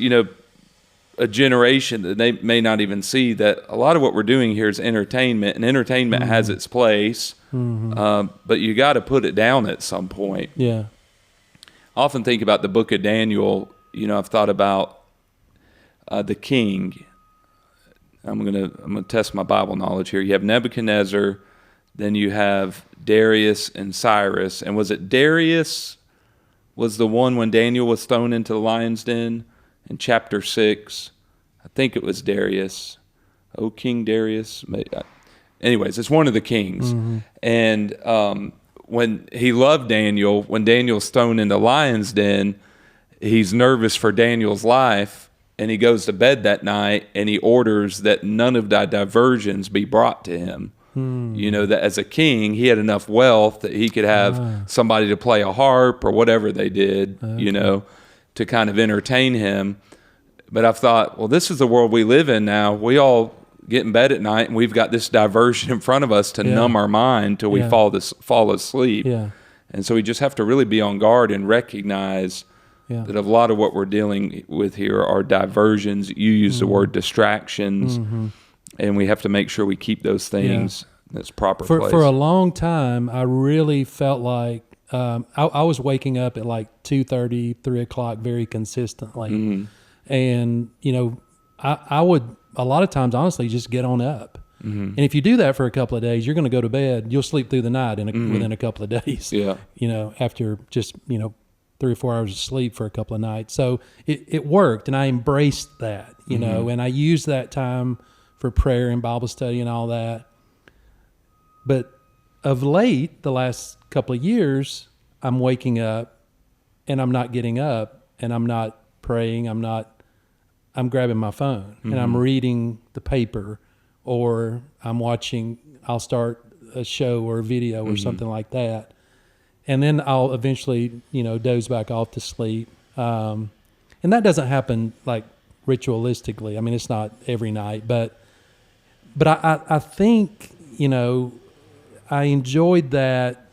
a generation that they may not even see that a lot of what we're doing here is entertainment, and entertainment has its place, but you got to put it down at some point. Yeah. I often think about the book of Daniel. I've thought about the king. I'm gonna test my Bible knowledge here. You have Nebuchadnezzar, then you have Darius and Cyrus. And was it Darius was the one when Daniel was thrown into the lion's den in chapter 6? I think it was Darius. Oh, King Darius. Anyways, it's one of the kings. And when he loved Daniel, when Daniel's thrown in the lion's den, he's nervous for Daniel's life, and he goes to bed that night, and he orders that none of the diversions be brought to him. That as a king, he had enough wealth that he could have somebody to play a harp or whatever they did, to kind of entertain him. But I've thought, well, this is the world we live in now. We all get in bed at night, and we've got this diversion in front of us to numb our mind till we fall asleep. Yeah. And so we just have to really be on guard and recognize that a lot of what we're dealing with here are diversions. You use the word distractions, and we have to make sure we keep those things in its proper place. For a long time, I really felt like I was waking up at like 2:30, 3 o'clock very consistently. And, I would a lot of times, honestly, just get on up. And if you do that for a couple of days, you're going to go to bed. You'll sleep through the night within a couple of days. Yeah. After just, 3 or 4 hours of sleep for a couple of nights. So it worked, and I embraced that, and I used that time for prayer and Bible study and all that. But of late, the last couple of years, I'm waking up and I'm not getting up and I'm not praying. I'm grabbing my phone and I'm reading the paper, or I'll start a show or a video or something like that. And then I'll eventually, doze back off to sleep. And that doesn't happen like ritualistically. I mean, it's not every night, but I think, I enjoyed that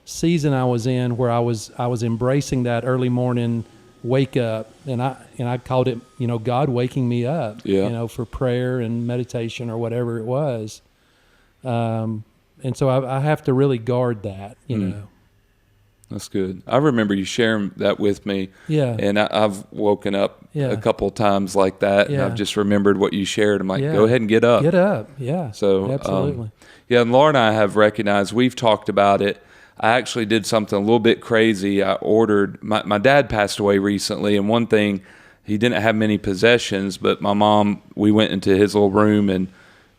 season I was in where I was embracing that early morning wake up, and I called it, God waking me up, for prayer and meditation or whatever it was. And so I have to really guard that, That's good. I remember you sharing that with me. Yeah. And I've woken up a couple of times like that, and I've just remembered what you shared. I'm like, go ahead and get up. Get up, yeah. So, absolutely. and Laura and I have recognized, we've talked about it. I actually did something a little bit crazy. I ordered, my dad passed away recently, and one thing, he didn't have many possessions, but my mom, we went into his little room and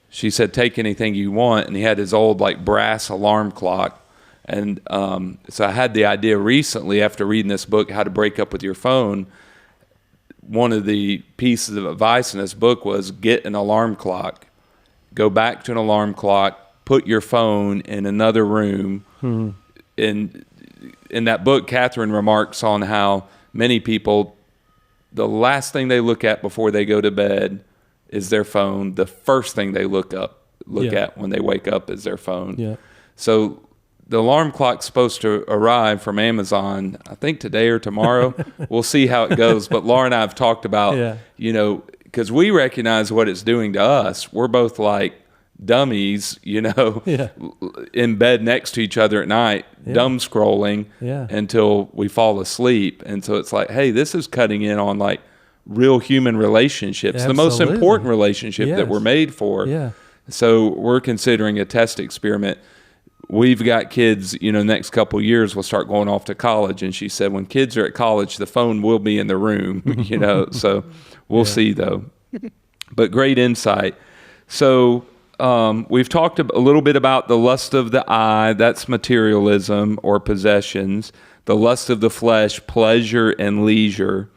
she said, take anything you want. And he had his old like brass alarm clock. And so I had the idea recently after reading this book, How to Break Up with Your Phone. One of the pieces of advice in this book was get an alarm clock, go back to an alarm clock, put your phone in another room. And in that book, Catherine remarks on how many people, the last thing they look at before they go to bed is their phone. The first thing they look at when they wake up is their phone. Yeah. So the alarm clock's supposed to arrive from Amazon, I think today or tomorrow. We'll see how it goes. But Laura and I have talked about, because we recognize what it's doing to us. We're both like dummies, in bed next to each other at night, dumb scrolling until we fall asleep. And so it's like, hey, this is cutting in on like real human relationships, the most important relationship that we're made for. Yeah. So we're considering a test experiment. We've got kids, next couple of years will start going off to college. And she said, when kids are at college, the phone will be in the room, so we'll see though. But great insight. So we've talked a little bit about the lust of the eye, that's materialism or possessions, the lust of the flesh, pleasure and leisure.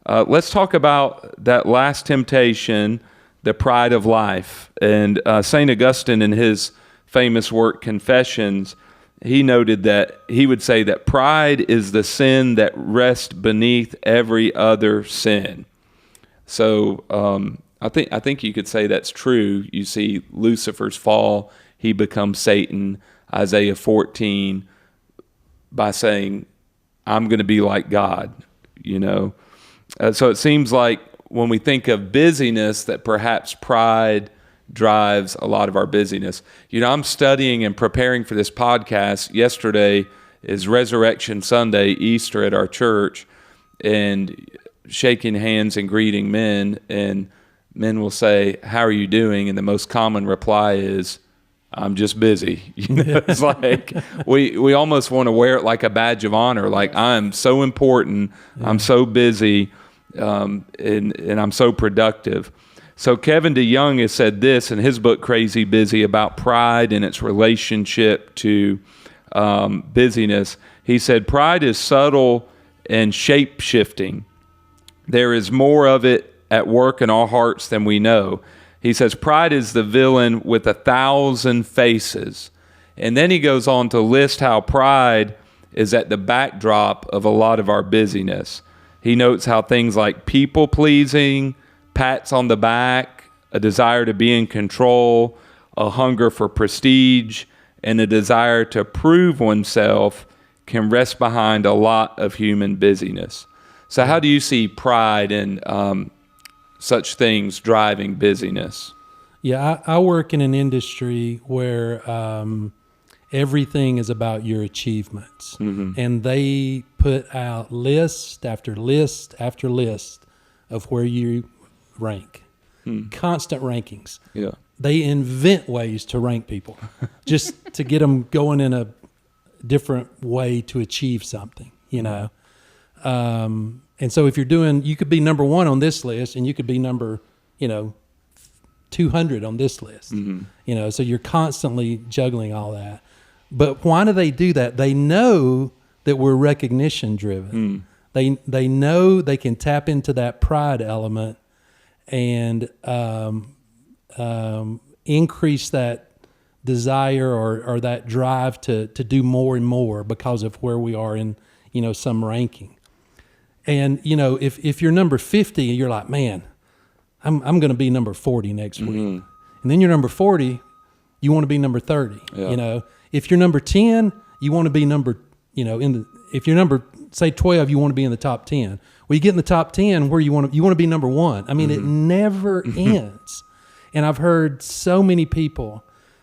Let's talk about that last temptation, the pride of life. And St. Augustine, in his famous work, Confessions, he noted that he would say that pride is the sin that rests beneath every other sin. So I think you could say that's true. You see Lucifer's fall, he becomes Satan. Isaiah 14, by saying, I'm going to be like God, So it seems like when we think of busyness, that perhaps pride drives a lot of our busyness. I'm studying and preparing for this podcast. Yesterday is Resurrection Sunday, Easter at our church, and shaking hands and greeting men, and men will say, how are you doing? And the most common reply is, I'm just busy. It's like we almost want to wear it like a badge of honor. Like, I'm so important. I'm so busy, and I'm so productive. So Kevin DeYoung has said this in his book, Crazy Busy, about pride and its relationship to busyness. He said, pride is subtle and shape-shifting. There is more of it at work in our hearts than we know. He says, pride is the villain with 1,000 faces. And then he goes on to list how pride is at the backdrop of a lot of our busyness. He notes how things like people-pleasing, pats on the back, a desire to be in control, a hunger for prestige, and a desire to prove oneself can rest behind a lot of human busyness. So how do you see pride and such things driving busyness? Yeah, I work in an industry where everything is about your achievements. And they put out list after list after list of where you rank. Constant rankings. Yeah. They invent ways to rank people just to get them going in a different way to achieve something, and so if you could be number 1 on this list and you could be number, 200 on this list, so you're constantly juggling all that. But why do they do that? They know that we're recognition driven. They know they can tap into that pride element and increase that desire or that drive to do more and more because of where we are in, some ranking. And, if you're number 50, you're like, man, I'm going to be number 40 next week. And then you're number 40, you want to be number 30. Yeah. If you're number 10, you want to be number, if you're number, say 12, you want to be in the top 10. Well, you get in the top 10 where you want to be number 1. I mean, it never ends. And I've heard so many people,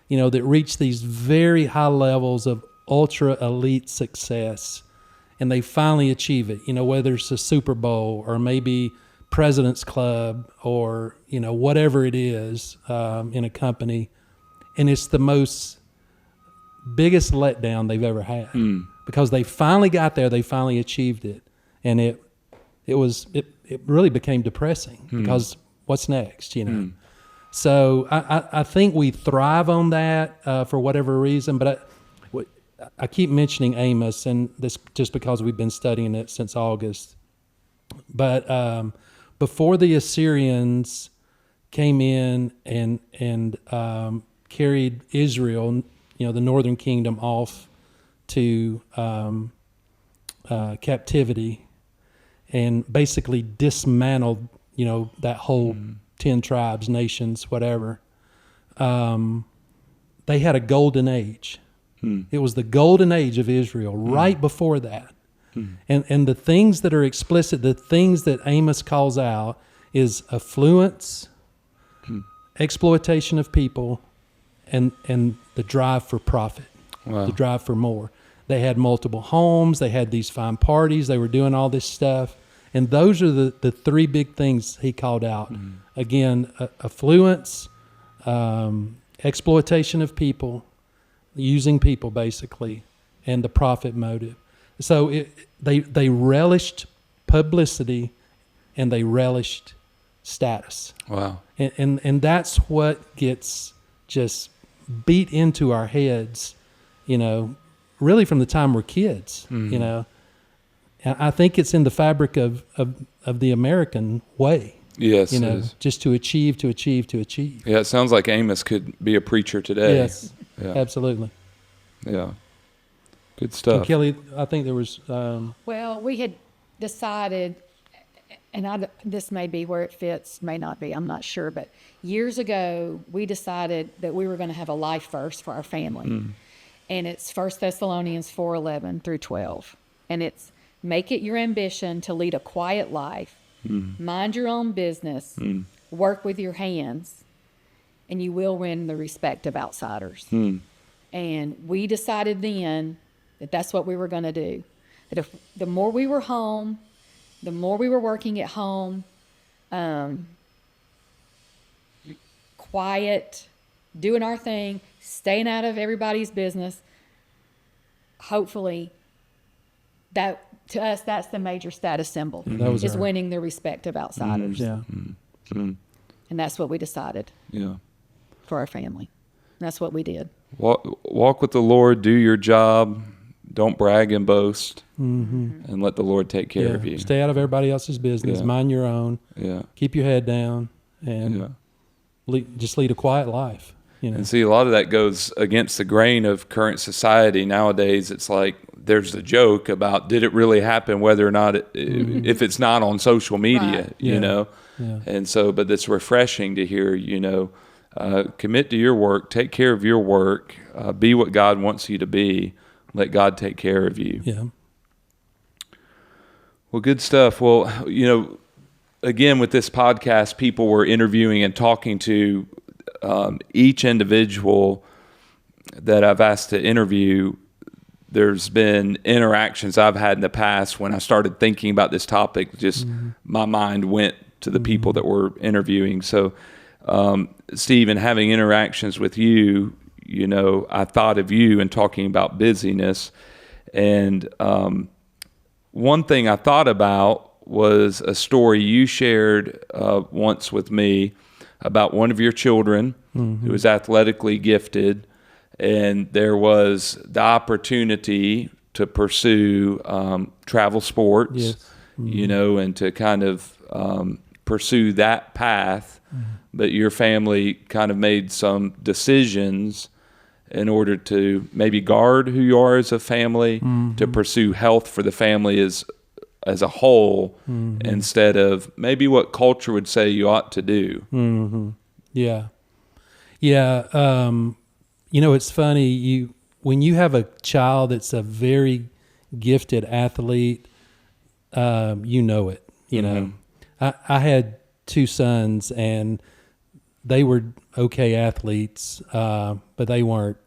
that reach these very high levels of ultra elite success, and they finally achieve it, whether it's a Super Bowl or maybe President's Club or, whatever it is in a company. And it's the most biggest letdown they've ever had because they finally got there, they finally achieved it, and it really became depressing because what's next, you know? So I think we thrive on that for whatever reason, but I keep mentioning Amos, and this just because we've been studying it since August. But before the Assyrians came in and carried Israel, you know, the northern kingdom, off to captivity, and basically dismantled, you know, that whole 10 tribes, nations, whatever. They had a golden age. It was the golden age of Israel right before that. And the things that are explicit, the things that Amos calls out is affluence, exploitation of people, and the drive for profit, the drive for more. They had multiple homes. They had these fine parties. They were doing all this stuff. And those are the three big things he called out. Again, affluence, exploitation of people, using people basically, and the profit motive. So they relished publicity and they relished status. Wow. And that's what gets just beat into our heads, you know, really from the time we're kids, you know. I think it's in the fabric of the American way. Yes, you know, it is. just to achieve. Yeah, it sounds like Amos could be a preacher today. Yes, absolutely. Yeah, good stuff. And Kelly, I think there was... Well, we had decided, and this may be where it fits, may not be, I'm not sure, but years ago, we decided that we were going to have a life verse for our family. And it's 1 Thessalonians 4:11 through 12. And it's, make it your ambition to lead a quiet life, mind your own business, work with your hands, and you will win the respect of outsiders. And we decided then that that's what we were going to do. That if the more we were home, the more we were working at home, quiet, doing our thing, staying out of everybody's business, hopefully that to us, that's the major status symbol, is winning the respect of outsiders. And that's what we decided for our family. And that's what we did. Walk with the Lord, do your job, don't brag and boast, and let the Lord take care of you. Stay out of everybody else's business, mind your own, keep your head down, and just lead a quiet life. You know? And see, a lot of that goes against the grain of current society. Nowadays, it's like there's a joke about did it really happen, whether or not if it's not on social media, you know. And so, but it's refreshing to hear, you know, commit to your work, take care of your work, be what God wants you to be, let God take care of you. Yeah. Well, good stuff. Well, you know, again, with this podcast, people were interviewing and talking to each individual that I've asked to interview. There's been interactions I've had in the past when I started thinking about this topic, just my mind went to the people that we're interviewing. So, Steve, having interactions with you, you know, I thought of you and talking about busyness. And one thing I thought about was a story you shared once with me about one of your children who was athletically gifted, and there was the opportunity to pursue travel sports, you know, and to kind of pursue that path. But your family kind of made some decisions in order to maybe guard who you are as a family, to pursue health for the family as a whole, instead of maybe what culture would say you ought to do. Yeah. You know, it's funny, when you have a child that's a very gifted athlete, you know it, you know. I had two sons, and they were okay athletes, but they weren't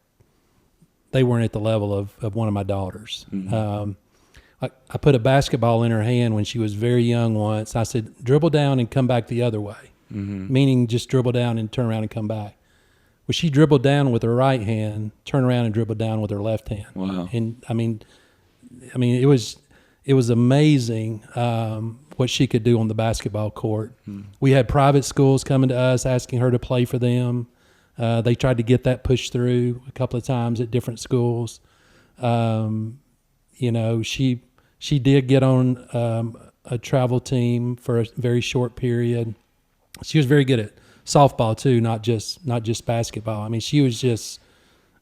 at the level of one of my daughters. I put a basketball in her hand when she was very young once. I said, dribble down and come back the other way, meaning just dribble down and turn around and come back. Well, she dribbled down with her right hand, turned around and dribbled down with her left hand. Wow. And I mean, it was amazing what she could do on the basketball court. We had private schools coming to us asking her to play for them. They tried to get that pushed through a couple of times at different schools. You know, she did get on a travel team for a very short period. She was very good at softball too, not just basketball. I mean, she was just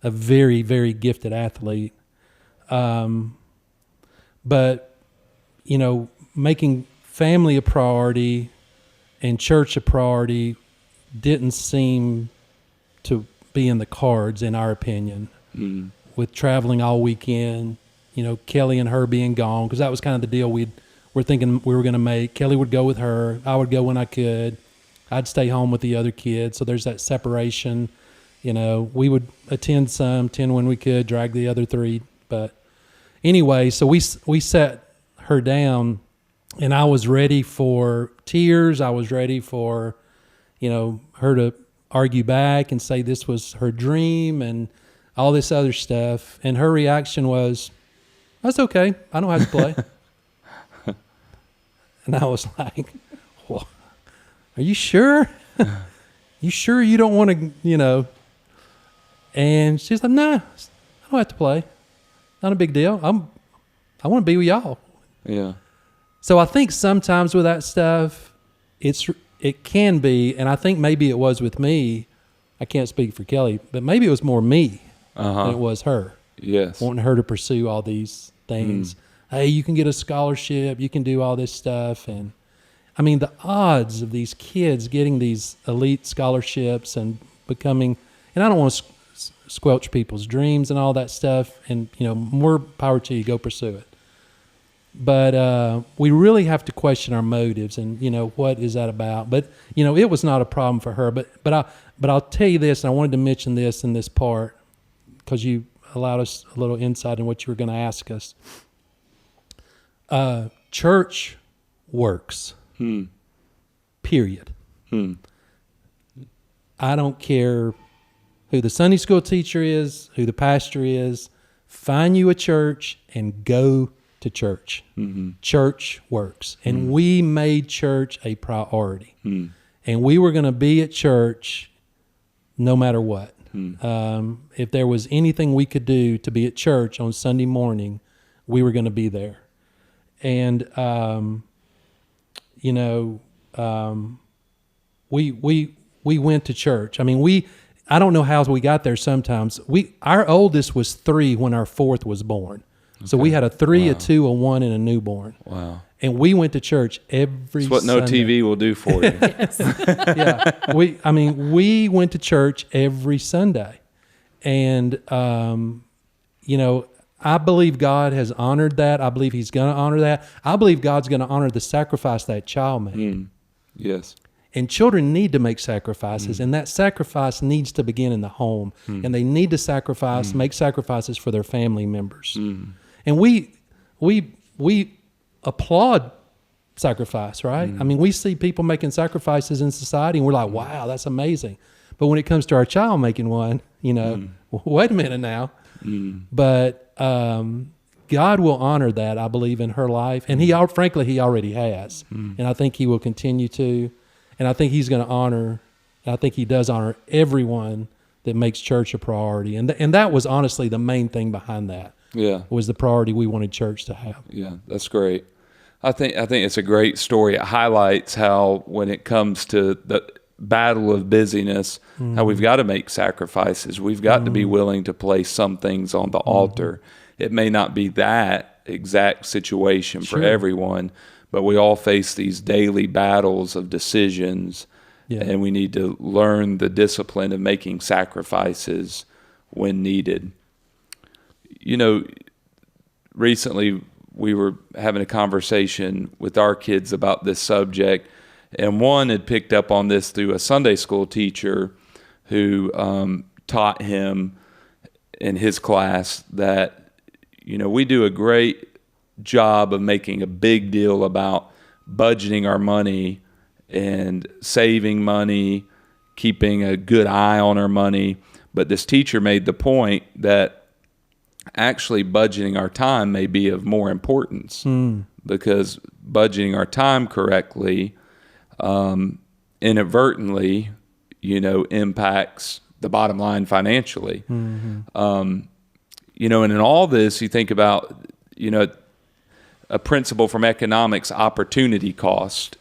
a very, very gifted athlete. But, you know, making family a priority and church a priority didn't seem to be in the cards, in our opinion. With traveling all weekend, you know, Kellie and her being gone, because that was kind of the deal we're thinking we were going to make. Kellie would go with her. I would go when I could. I'd stay home with the other kids. So there's that separation. You know, we would attend when we could, drag the other three. But anyway, so we sat her down, and I was ready for tears. I was ready for, you know, her to argue back and say this was her dream and all this other stuff. And her reaction was, "That's okay. I don't have to play." And I was like, well, "Are you sure? You sure you don't want to, you know?" And she's like, "Nah, I don't have to play. Not a big deal. I want to be with y'all." Yeah. So I think sometimes with that stuff, it can be, and I think maybe it was with me. I can't speak for Kellie, but maybe it was more me than it was her. Yes. Wanting her to pursue all these things. Hey, you can get a scholarship. You can do all this stuff. And I mean, the odds of these kids getting these elite scholarships and becoming, and I don't want to squelch people's dreams and all that stuff. And, you know, more power to you. Go pursue it. But we really have to question our motives and, you know, what is that about? But, you know, it was not a problem for her. But I'll tell you this, and I wanted to mention this in this part because you allowed us a little insight in what you were going to ask us. Church works. Period. I don't care who the Sunday school teacher is, who the pastor is. Find you a church and go to church. Church works. And we made church a priority. And we were going to be at church no matter what. If there was anything we could do to be at church on Sunday morning, we were going to be there. And, you know, we went to church. I mean, I don't know how we got there sometimes. Our oldest was 3 when our 4th was born. Okay. So we had a 3, a 2, a 1, and a newborn. Wow. And we went to church every Sunday. That's what no TV will do for you. Yeah. We went to church every Sunday. And, you know, I believe God has honored that. I believe he's going to honor that. I believe God's going to honor the sacrifice that child made. Yes. And children need to make sacrifices, and that sacrifice needs to begin in the home. And they need to make sacrifices for their family members. And we applaud sacrifice, right? I mean, we see people making sacrifices in society, and we're like, wow, that's amazing. But when it comes to our child making one, you know, wait a minute now. But God will honor that, I believe, in her life. And frankly, he already has. And I think he will continue to. And I think he's going to honor, I think he does honor everyone that makes church a priority. And that was honestly the main thing behind that. Yeah. Was the priority we wanted church to have. Yeah, that's great. I think it's a great story. It highlights how when it comes to the battle of busyness, how we've got to make sacrifices. We've got to be willing to place some things on the altar. It may not be that exact situation for everyone, but we all face these daily battles of decisions, and we need to learn the discipline of making sacrifices when needed. You know, recently we were having a conversation with our kids about this subject, and one had picked up on this through a Sunday school teacher who taught him in his class that, you know, we do a great job of making a big deal about budgeting our money and saving money, keeping a good eye on our money. But this teacher made the point that actually budgeting our time may be of more importance, because budgeting our time correctly inadvertently, impacts the bottom line financially. And in all this, you think about, a principle from economics, opportunity cost.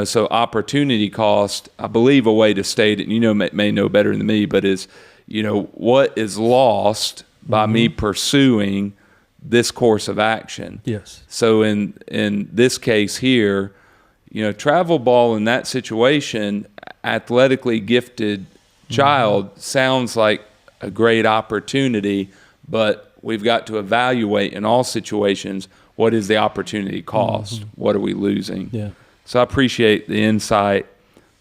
So opportunity cost, I believe a way to state it, and may know better than me, but is, what is lost by me pursuing this course of action. Yes. So in this case here, travel ball in that situation, athletically gifted child, sounds like a great opportunity, but we've got to evaluate in all situations, what is the opportunity cost? What are we losing? Yeah. So I appreciate the insight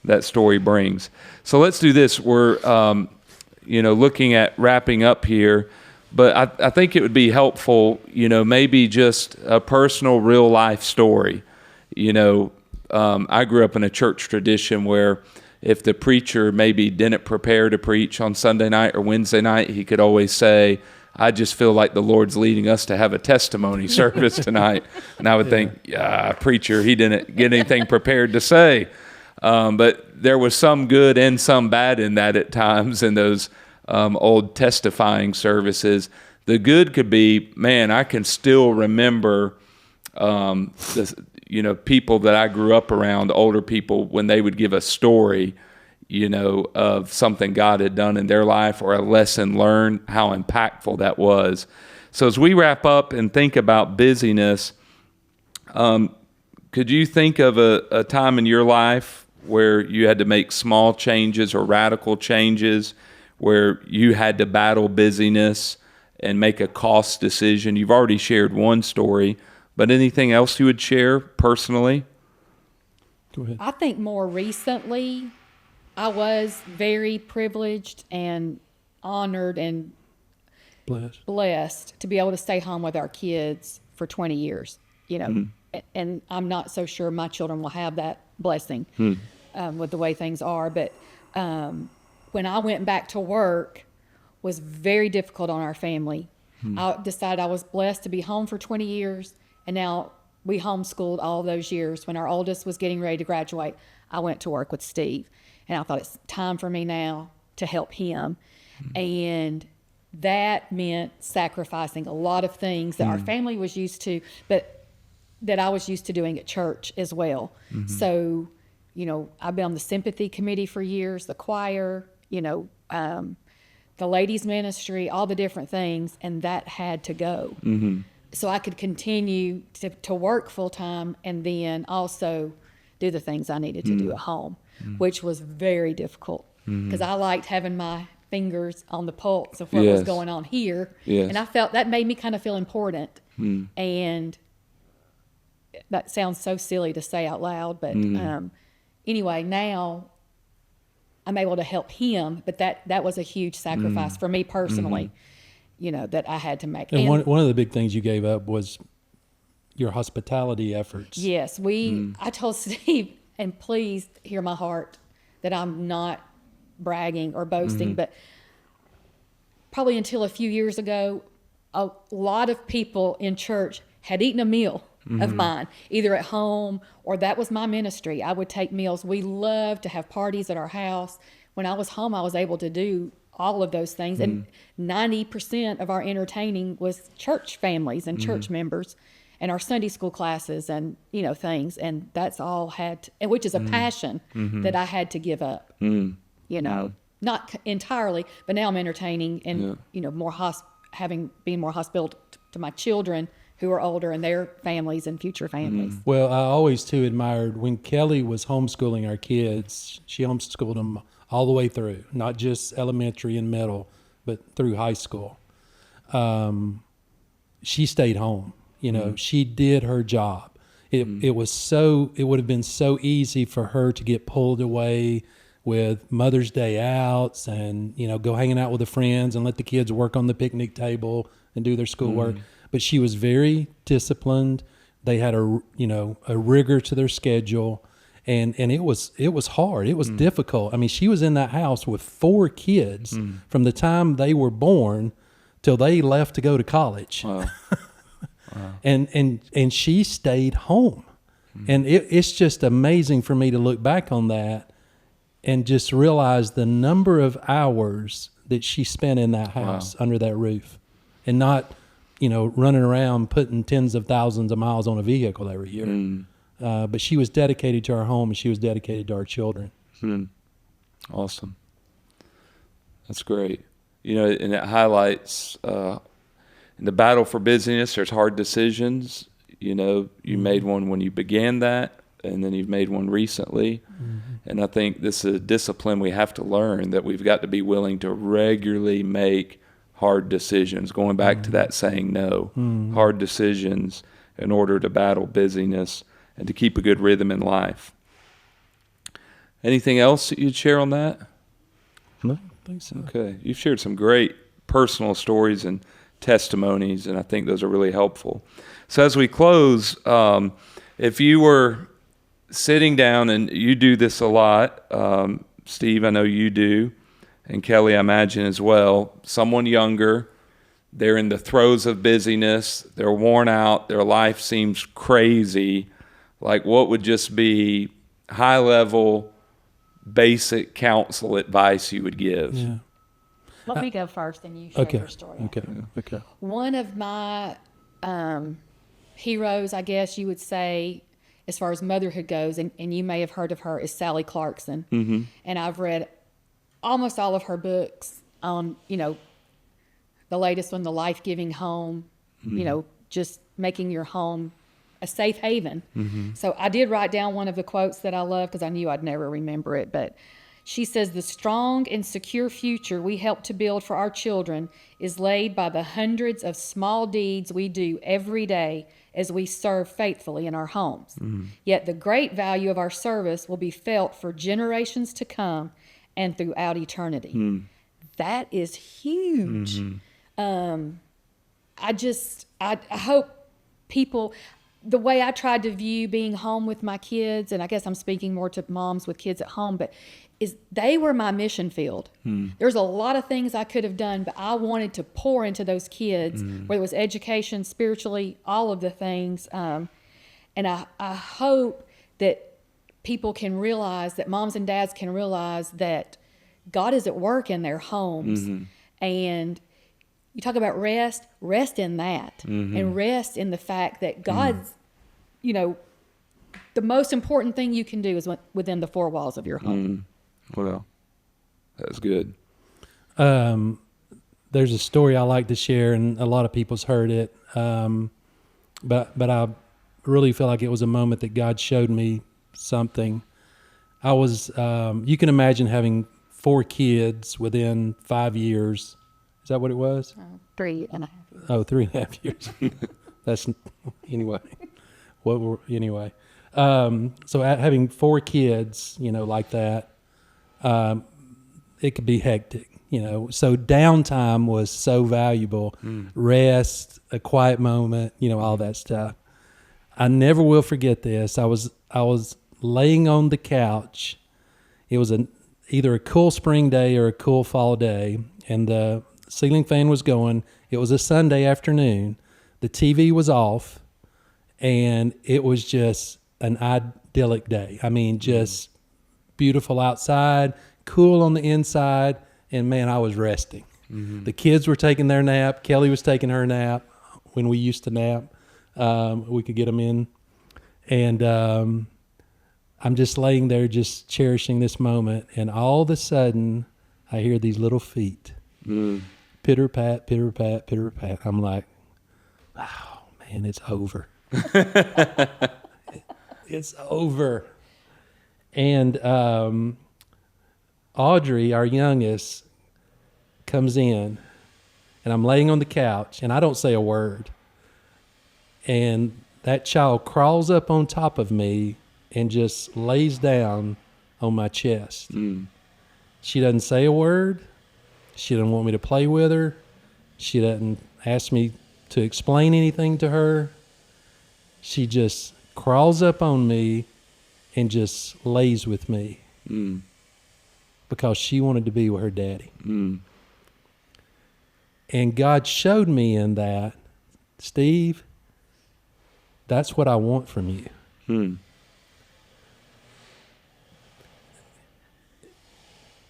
that story brings. So let's do this. We're, looking at wrapping up here, but I think it would be helpful, maybe just a personal real life story. I grew up in a church tradition where if the preacher maybe didn't prepare to preach on Sunday night or Wednesday night, he could always say, I just feel like the Lord's leading us to have a testimony service tonight. And I would think, preacher, he didn't get anything prepared to say. But there was some good and some bad in that at times in those old testifying services. The good could be, man, I can still remember people that I grew up around, older people, when they would give a story, of something God had done in their life or a lesson learned, how impactful that was. So as we wrap up and think about busyness, could you think of a time in your life where you had to make small changes or radical changes, where you had to battle busyness and make a cost decision? You've already shared one story, but anything else you would share personally? Go ahead. I think more recently, I was very privileged and honored and blessed to be able to stay home with our kids for 20 years, and I'm not so sure my children will have that blessing with the way things are. But when I went back to work, was very difficult on our family. I decided I was blessed to be home for 20 years, and now we homeschooled all those years. When our oldest was getting ready to graduate, I went to work with Steve. And I thought, it's time for me now to help him. And that meant sacrificing a lot of things that our family was used to, but that I was used to doing at church as well. So, I've been on the sympathy committee for years, the choir, the ladies ministry, all the different things, and that had to go. So I could continue to work full time and then also do the things I needed to do at home, which was very difficult because I liked having my fingers on the pulse of what was going on here. And I felt that made me kind of feel important. And that sounds so silly to say out loud, but anyway, now I'm able to help him, but that was a huge sacrifice for me personally, that I had to make. And one of the big things you gave up was your hospitality efforts. Yes, I told Steve, and please hear my heart, that I'm not bragging or boasting, but probably until a few years ago, a lot of people in church had eaten a meal of mine, either at home or that was my ministry. I would take meals. We loved to have parties at our house. When I was home, I was able to do all of those things. And 90% of our entertaining was church families and church members and our Sunday school classes and, things. And that's all and which is a passion that I had to give up, not entirely, but now I'm entertaining and, more being more hospitable to my children who are older and their families and future families. Well, I always too admired when Kellie was homeschooling our kids. She homeschooled them all the way through, not just elementary and middle, but through high school. She stayed home. She did her job. It would have been so easy for her to get pulled away with Mother's Day outs and, go hanging out with the friends and let the kids work on the picnic table and do their schoolwork. But she was very disciplined. They had a rigor to their schedule. And it was hard. It was difficult. I mean, she was in that house with 4 kids from the time they were born till they left to go to college. Wow. And she stayed home. And it's just amazing for me to look back on that and just realize the number of hours that she spent in that house under that roof, and not, running around putting tens of thousands of miles on a vehicle every year. But she was dedicated to our home, and she was dedicated to our children. Awesome. That's great. And it highlights in the battle for busyness, there's hard decisions. You made one when you began that, and then you've made one recently. And I think this is a discipline we have to learn, that we've got to be willing to regularly make hard decisions, going back to that saying no, hard decisions in order to battle busyness and to keep a good rhythm in life. Anything else that you'd share on that? No, I think so. Okay. You've shared some great personal stories and testimonies, and I think those are really helpful. So as we close, if you were sitting down, and you do this a lot, Steve, I know you do, and Kellie, I imagine as well, someone younger, they're in the throes of busyness, they're worn out, their life seems crazy, like what would just be high-level, basic counsel advice you would give? Yeah. Let me go first, and you share your story. Okay. One of my heroes, I guess you would say, as far as motherhood goes, and you may have heard of her, is Sally Clarkson. And I've read almost all of her books on, the latest one, The Life-Giving Home, just making your home a safe haven. So I did write down one of the quotes that I love, because I knew I'd never remember it, but she says, "The strong and secure future we help to build for our children is laid by the hundreds of small deeds we do every day as we serve faithfully in our homes. Yet the great value of our service will be felt for generations to come and throughout eternity." That is huge. I hope people, the way I tried to view being home with my kids, and I guess I'm speaking more to moms with kids at home, but is they were my mission field. There's a lot of things I could have done, but I wanted to pour into those kids, whether it was education, spiritually, all of the things. And I hope that people can realize, that moms and dads can realize that God is at work in their homes. And you talk about rest in that, and rest in the fact that God's, the most important thing you can do is within the 4 walls of your home. Well, that's good. There's a story I like to share, and a lot of people's heard it. But I really feel like it was a moment that God showed me something. I was, you can imagine having 4 kids within 5 years. Is that what it was? 3.5 years. Oh, 3.5 years. That's anyway. Anyway. So having 4 kids, like that, it could be hectic, So downtime was so valuable. Rest, a quiet moment, all that stuff. I never will forget this. I was laying on the couch. It was either a cool spring day or a cool fall day, and the ceiling fan was going. It was a Sunday afternoon. The TV was off, and it was just an idyllic day. I mean, just beautiful outside, cool on the inside, and man, I was resting. The kids were taking their nap. Kellie was taking her nap when we used to nap. We could get them in. And I'm just laying there just cherishing this moment, and all of a sudden, I hear these little feet. Pitter-pat, pitter-pat, pitter-pat. I'm like, oh, man, it's over. It's over. And Audrey, our youngest, comes in, and I'm laying on the couch, and I don't say a word. And that child crawls up on top of me and just lays down on my chest. She doesn't say a word. She doesn't want me to play with her. She doesn't ask me to explain anything to her. She just crawls up on me and just lays with me because she wanted to be with her daddy. And God showed me in that, Steve, that's what I want from you.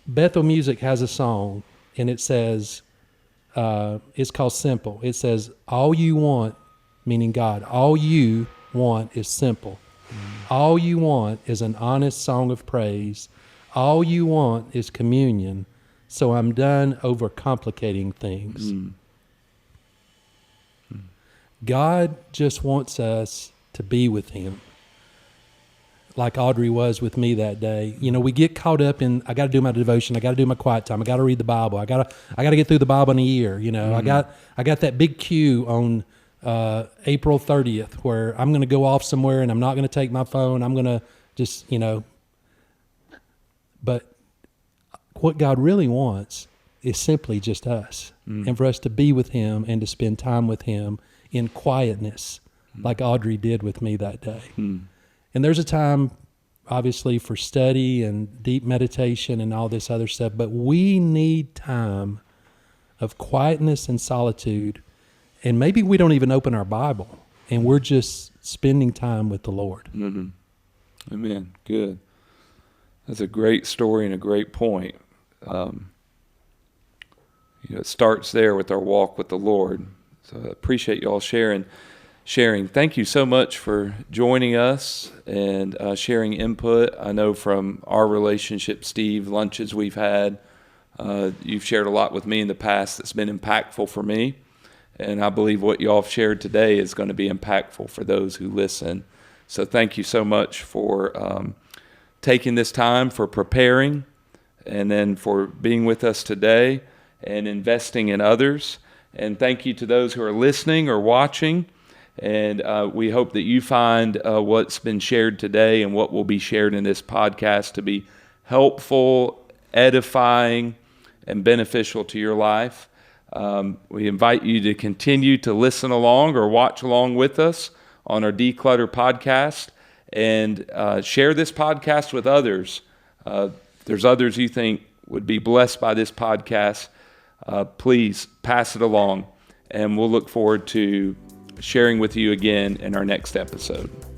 Bethel Music has a song, and it says, it's called Simple. It says, all you want, meaning God, all you want is simple. All you want is an honest song of praise. All you want is communion. So I'm done overcomplicating things. God just wants us to be with him, like Audrey was with me that day. You know, we get caught up in, I got to do my devotion, I got to do my quiet time, I got to read the Bible, I got to get through the Bible in a year. You know, I got that big cue on April 30th where I'm going to go off somewhere and I'm not going to take my phone. I'm going to just, you know, but what God really wants is simply just us and for us to be with him and to spend time with him in quietness, like Audrey did with me that day. And there's a time, obviously, for study and deep meditation and all this other stuff, but we need time of quietness and solitude. And maybe we don't even open our Bible, and we're just spending time with the Lord. Amen. Good. That's a great story and a great point. You know, it starts there with our walk with the Lord. So I appreciate y'all sharing. Thank you so much for joining us and sharing input. I know from our relationship, Steve, lunches we've had, you've shared a lot with me in the past that's been impactful for me. And I believe what y'all have shared today is going to be impactful for those who listen. So thank you so much for taking this time, for preparing, and then for being with us today and investing in others. And thank you to those who are listening or watching. And we hope that you find what's been shared today and what will be shared in this podcast to be helpful, edifying, and beneficial to your life. We invite you to continue to listen along or watch along with us on our Declutter podcast and share this podcast with others. If there's others you think would be blessed by this podcast, please pass it along, and we'll look forward to sharing with you again in our next episode.